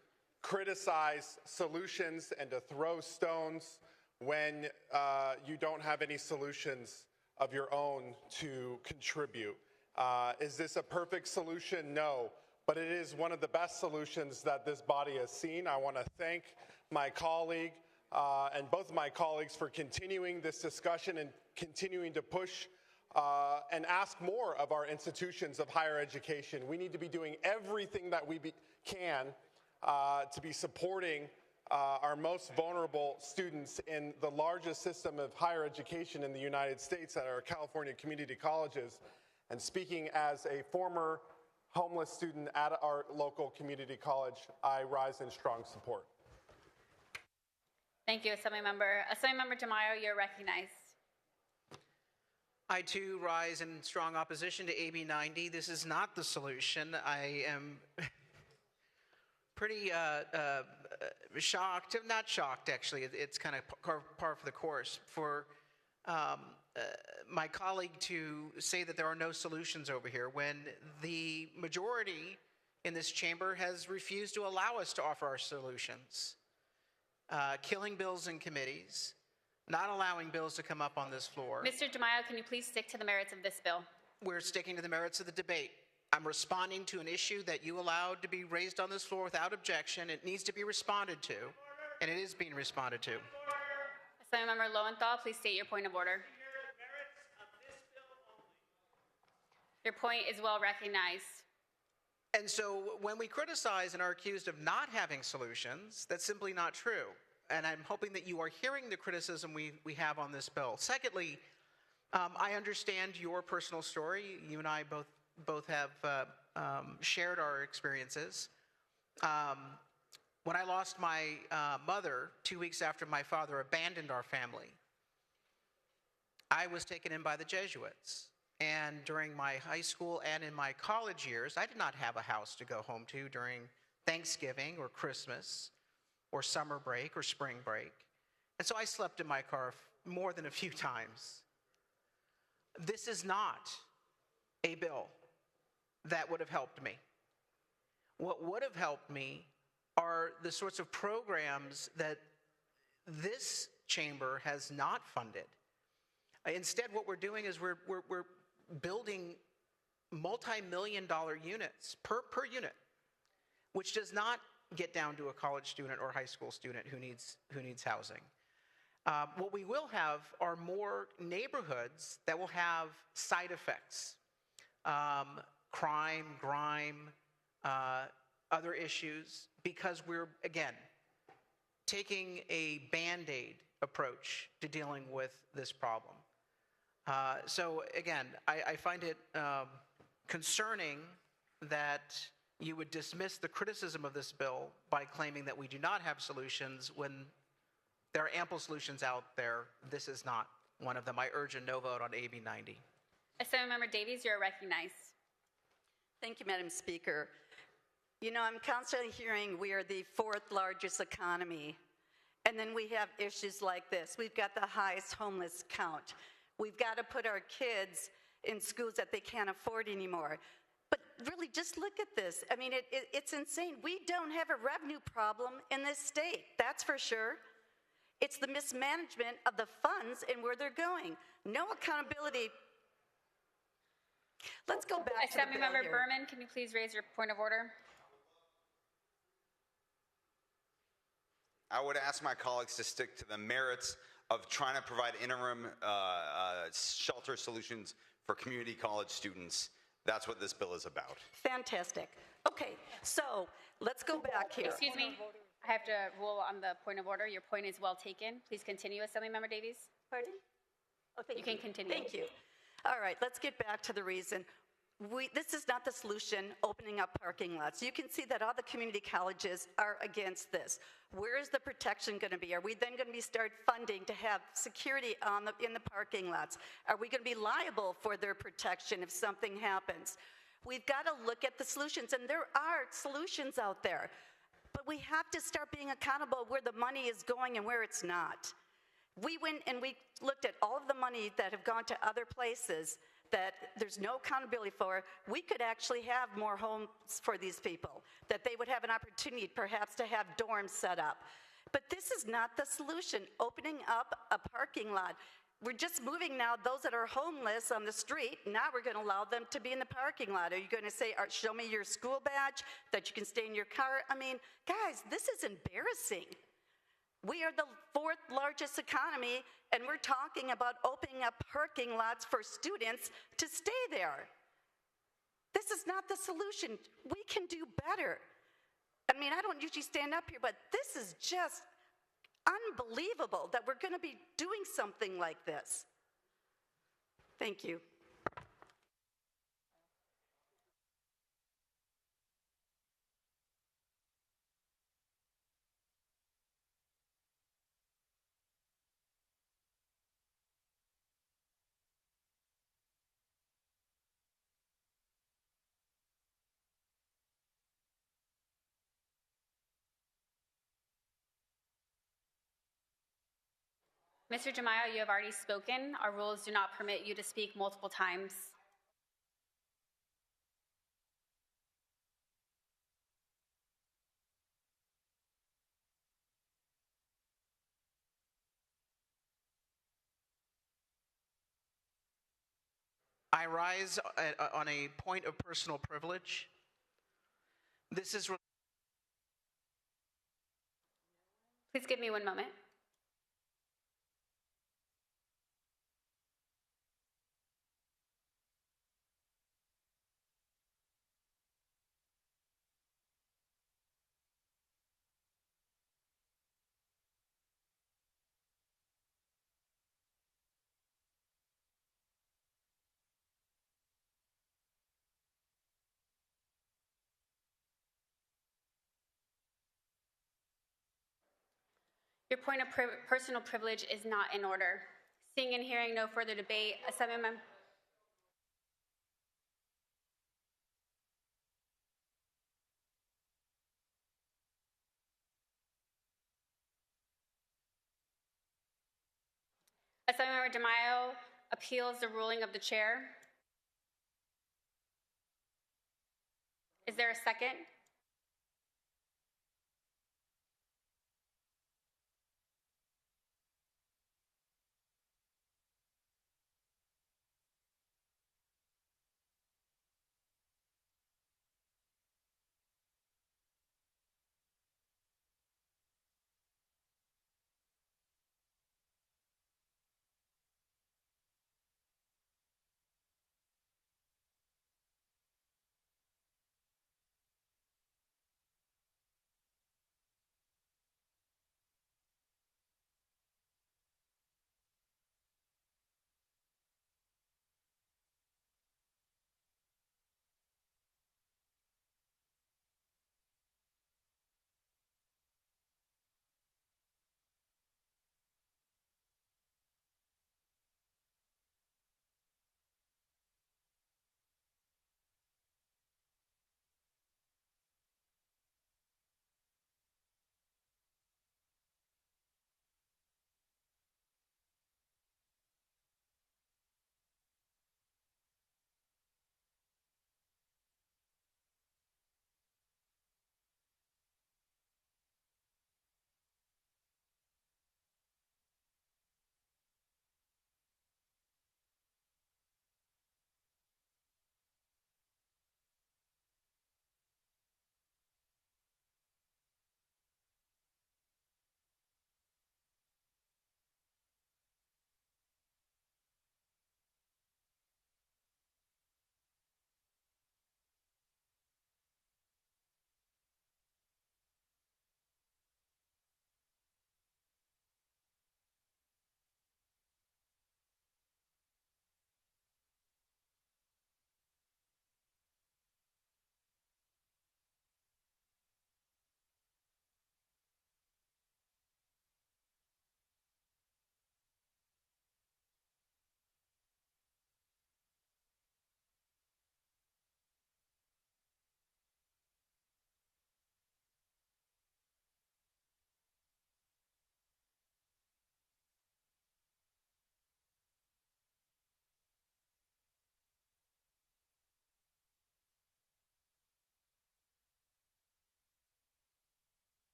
S11: criticize solutions and to throw stones when you don't have any solutions of your own to contribute. Is this a perfect solution? No, but it is one of the best solutions that this body has seen. I want to thank my colleague and both of my colleagues for continuing this discussion and continuing to push and ask more of our institutions of higher education. We need to be doing everything that we can to be supporting our most vulnerable students in the largest system of higher education in the United States at our California community colleges. And speaking as a former homeless student at our local community college, I rise in strong support.
S1: Thank you, Assemblymember. Assemblymember DeMaio, you're recognized.
S12: I too rise in strong opposition to AB 90. This is not the solution. I am pretty shocked, not shocked actually, it's kind of par for the course for my colleague to say that there are no solutions over here when the majority in this chamber has refused to allow us to offer our solutions. Killing bills in committees, not allowing bills to come up on this floor.
S1: Mr. DeMaio, can you please stick to the merits of this bill?
S12: We're sticking to the merits of the debate. I'm responding to an issue that you allowed to be raised on this floor without objection. It needs to be responded to, and it is being responded to.
S1: Assemblymember Lowenthal, please state your point of order. Your point is well recognized.
S12: And so when we criticize and are accused of not having solutions, that's simply not true. And I'm hoping that you are hearing the criticism we have on this bill. Secondly, I understand your personal story. You and I both have shared our experiences. When I lost my mother 2 weeks after my father abandoned our family, I was taken in by the Jesuits. And during my high school and in my college years, I did not have a house to go home to during Thanksgiving or Christmas or summer break or spring break. And so I slept in my car more than a few times. This is not a bill that would have helped me. What would have helped me are the sorts of programs that this chamber has not funded. Instead, what we're doing is we're building multi-million-dollar units per unit, which does not get down to a college student or high school student who needs housing. What we will have are more neighborhoods that will have side effects, crime, grime, other issues, because we're, again, taking a Band-Aid approach to dealing with this problem. So again, I find it concerning that you would dismiss the criticism of this bill by claiming that we do not have solutions when there are ample solutions out there. This is not one of them. I urge a no vote on AB 90.
S1: Assemblymember Davies, you are recognized.
S7: Thank you, Madam Speaker. You know, I'm constantly hearing we are the fourth largest economy, and then we have issues like this. We've got the highest homeless count. We've got to put our kids in schools that they can't afford anymore. But really, just look at this. I mean, it's insane. We don't have a revenue problem in this state, that's for sure. It's the mismanagement of the funds and where they're going. No accountability. Let's go back to the bill
S1: Assemblymember
S7: here.
S1: Berman, can you please raise your point of order?
S8: I would ask my colleagues to stick to the merits of trying to provide interim shelter solutions for community college students. That's what this bill is about.
S7: Fantastic. Okay, so let's go back here.
S1: Excuse me. I have to rule on the point of order. Your point is well taken. Please continue, Assemblymember Davies.
S7: Pardon? Oh, thank
S1: You can continue.
S7: Thank you. All right, let's get back to the reason. This is not the solution, opening up parking lots. You can see that all the community colleges are against this. Where is the protection going to be? Are we then going to start funding to have security in the parking lots? Are we going to be liable for their protection if something happens? We've got to look at the solutions, and there are solutions out there. But we have to start being accountable where the money is going and where it's not. We went and we looked at all of the money that have gone to other places that there's no accountability for. We could actually have more homes for these people, that they would have an opportunity perhaps to have dorms set up. But this is not the solution, opening up a parking lot. We're just moving now those that are homeless on the street. Now we're going to allow them to be in the parking lot. Are you going to say, show me your school badge, that you can stay in your car? I mean, guys, this is embarrassing. We are the fourth largest economy, and we're talking about opening up parking lots for students to stay there. This is not the solution. We can do better. I mean, I don't usually stand up here, but this is just unbelievable that we're going to be doing something like this. Thank you.
S1: Mr. Jemiah, you have already spoken. Our rules do not permit you to speak multiple times.
S12: I rise on a point of personal privilege. This is.
S1: Please give me 1 moment. Your point of personal privilege is not in order. Seeing and hearing no further debate, Assemblymember. Assemblymember DeMaio appeals the ruling of the chair. Is there a second?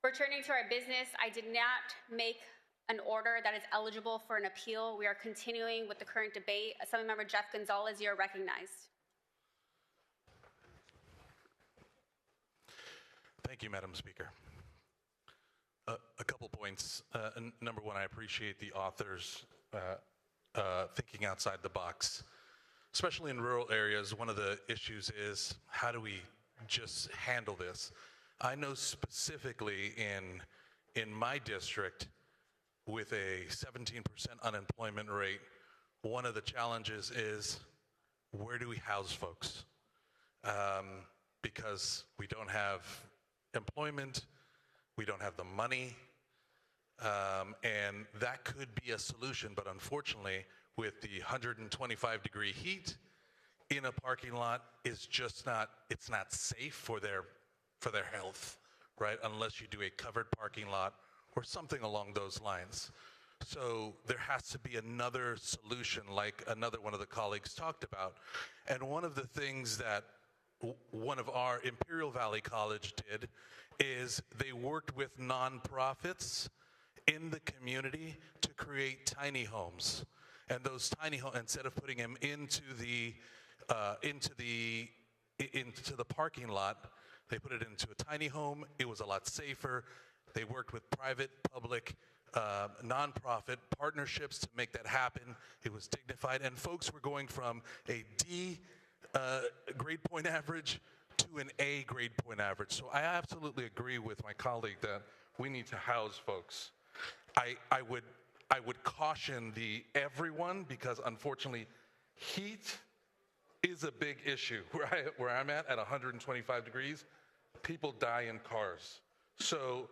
S1: Returning to our business, I did not make an order that is eligible for an appeal. We are continuing with the current debate. Assemblymember Jeff Gonzalez, you are recognized.
S4: Thank you, Madam Speaker. A couple points. Number one, I appreciate the authors thinking outside the box. Especially in rural areas, one of the issues is how do we just handle this? I know specifically in my district with a 17% unemployment rate, one of the challenges is where do we house folks? Because we don't have employment, we don't have the money, and that could be a solution, but unfortunately, with the 125-degree heat in a parking lot is just not, it's not safe for their health, right? Unless you do a covered parking lot or something along those lines. So there has to be another solution like another one of the colleagues talked about. And one of the things that one of our Imperial Valley College did is they worked with nonprofits in the community to create tiny homes. And those tiny homes, instead of putting them into the parking lot, they put it into a tiny home. It was a lot safer. They worked with private, public, nonprofit partnerships to make that happen. It was dignified, and folks were going from a D grade point average to an A grade point average. So I absolutely agree with my colleague that we need to house folks. I would caution everyone because unfortunately, heat is a big issue. Where I'm at 125 degrees, people die in cars. So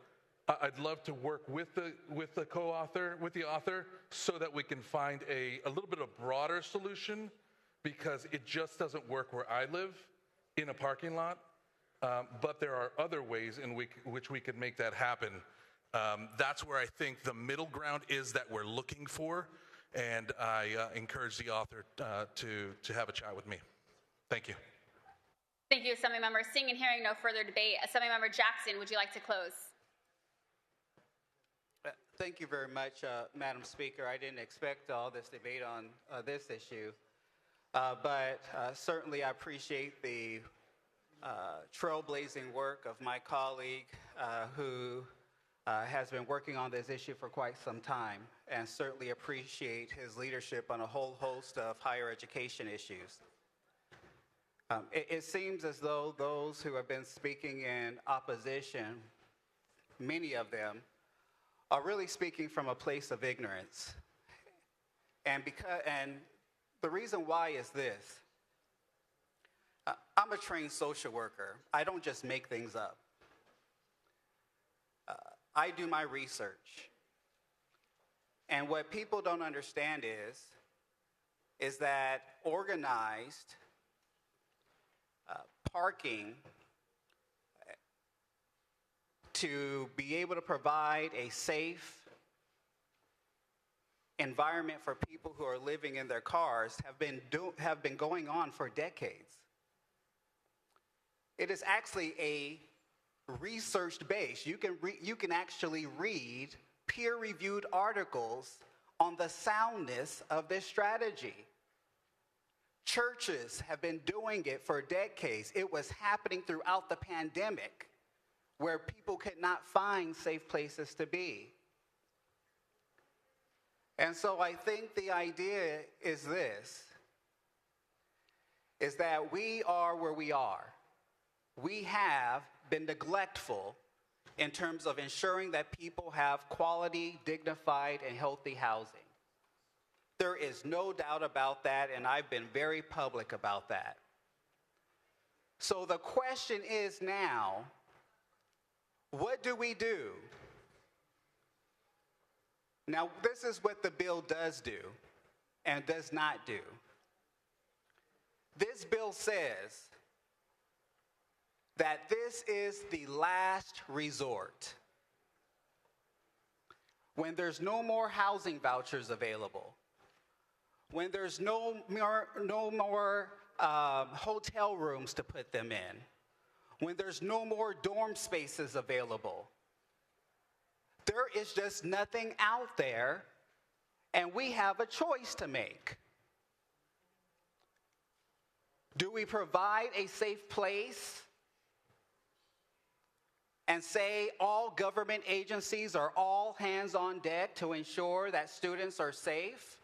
S4: I'd love to work with the co-author, with the author, so that we can find a little bit of broader solution, because it just doesn't work where I live in a parking lot. But there are other ways in which we could make that happen. That's where I think the middle ground is that we're looking for, and I encourage the author to have a chat with me. Thank you.
S1: Thank you, Assemblymember. Seeing and hearing no further debate, Assemblymember Jackson, would you like to close?
S3: Thank you very much, Madam Speaker. I didn't expect all this debate on this issue, but certainly I appreciate the trailblazing work of my colleague who has been working on this issue for quite some time, and certainly appreciate his leadership on a whole host of higher education issues. It seems as though those who have been speaking in opposition, many of them, are really speaking from a place of ignorance. And the reason why is this. I'm a trained social worker. I don't just make things up. I do my research. And what people don't understand is that organized parking to be able to provide a safe environment for people who are living in their cars have been going on for decades. It is actually a research base. You can actually read peer-reviewed articles on the soundness of this strategy. Churches have been doing it for decades. It was happening throughout the pandemic, where people could not find safe places to be. And so I think the idea is this, is that we are where we are. We have been neglectful in terms of ensuring that people have quality, dignified, and healthy housing. There is no doubt about that, and I've been very public about that. So the question is now, what do we do? Now, this is what the bill does do and does not do. This bill says that this is the last resort. When there's no more housing vouchers available, when there's no more hotel rooms to put them in, when there's no more dorm spaces available, There is just nothing out there, and we have a choice to make. Do we provide a safe place and say all government agencies are all hands on deck to ensure that students are safe?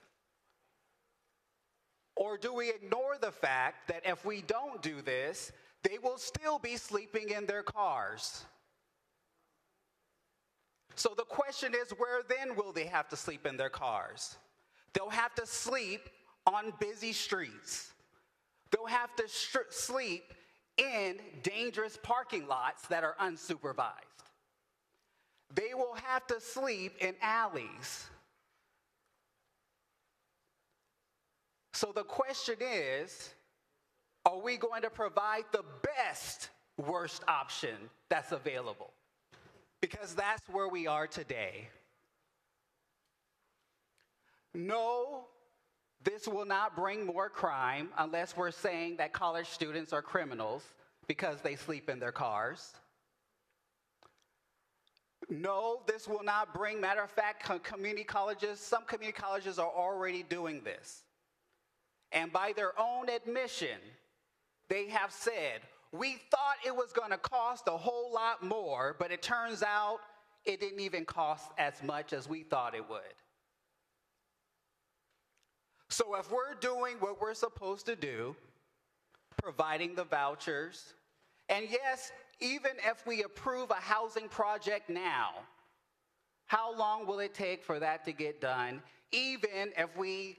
S3: Or do we ignore the fact that if we don't do this, they will still be sleeping in their cars? So the question is, where then will they have to sleep in their cars? They'll have to sleep on busy streets. They'll have to sleep in dangerous parking lots that are unsupervised. They will have to sleep in alleys. So the question is, are we going to provide the best worst option that's available? Because that's where we are today. No, this will not bring more crime unless we're saying that college students are criminals because they sleep in their cars. No, this will not bring, matter of fact, community colleges, some community colleges are already doing this. And by their own admission, they have said, we thought it was going to cost a whole lot more, but it turns out it didn't even cost as much as we thought it would. So if we're doing what we're supposed to do, providing the vouchers, and yes, even if we approve a housing project now, how long will it take for that to get done? Even if we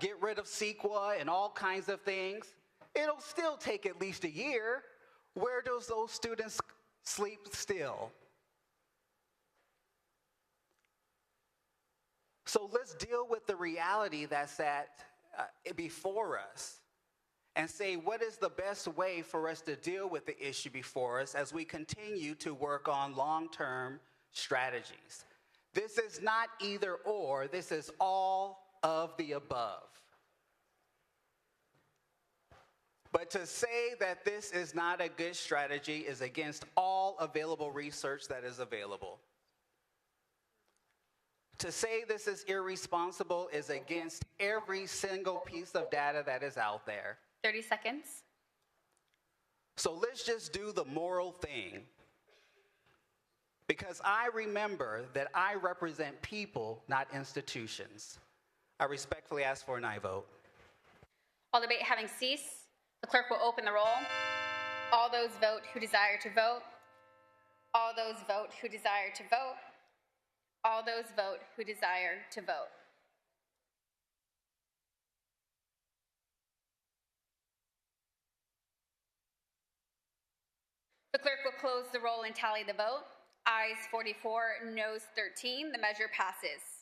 S3: get rid of CEQA and all kinds of things, it'll still take at least a year. Where does those students sleep still? So let's deal with the reality that's before us and say, what is the best way for us to deal with the issue before us as we continue to work on long-term strategies? This is not either or, this is all of the above. But to say that this is not a good strategy is against all available research that is available. To say this is irresponsible is against every single piece of data that is out there.
S1: 30 seconds.
S3: So let's just do the moral thing. Because I remember that I represent people, not institutions. I respectfully ask for an aye vote.
S1: All debate having ceased, the clerk will open the roll. All those vote who desire to vote. All those vote who desire to vote. All those vote who desire to vote. The clerk will close the roll and tally the vote. Ayes 44, noes 13. The measure passes.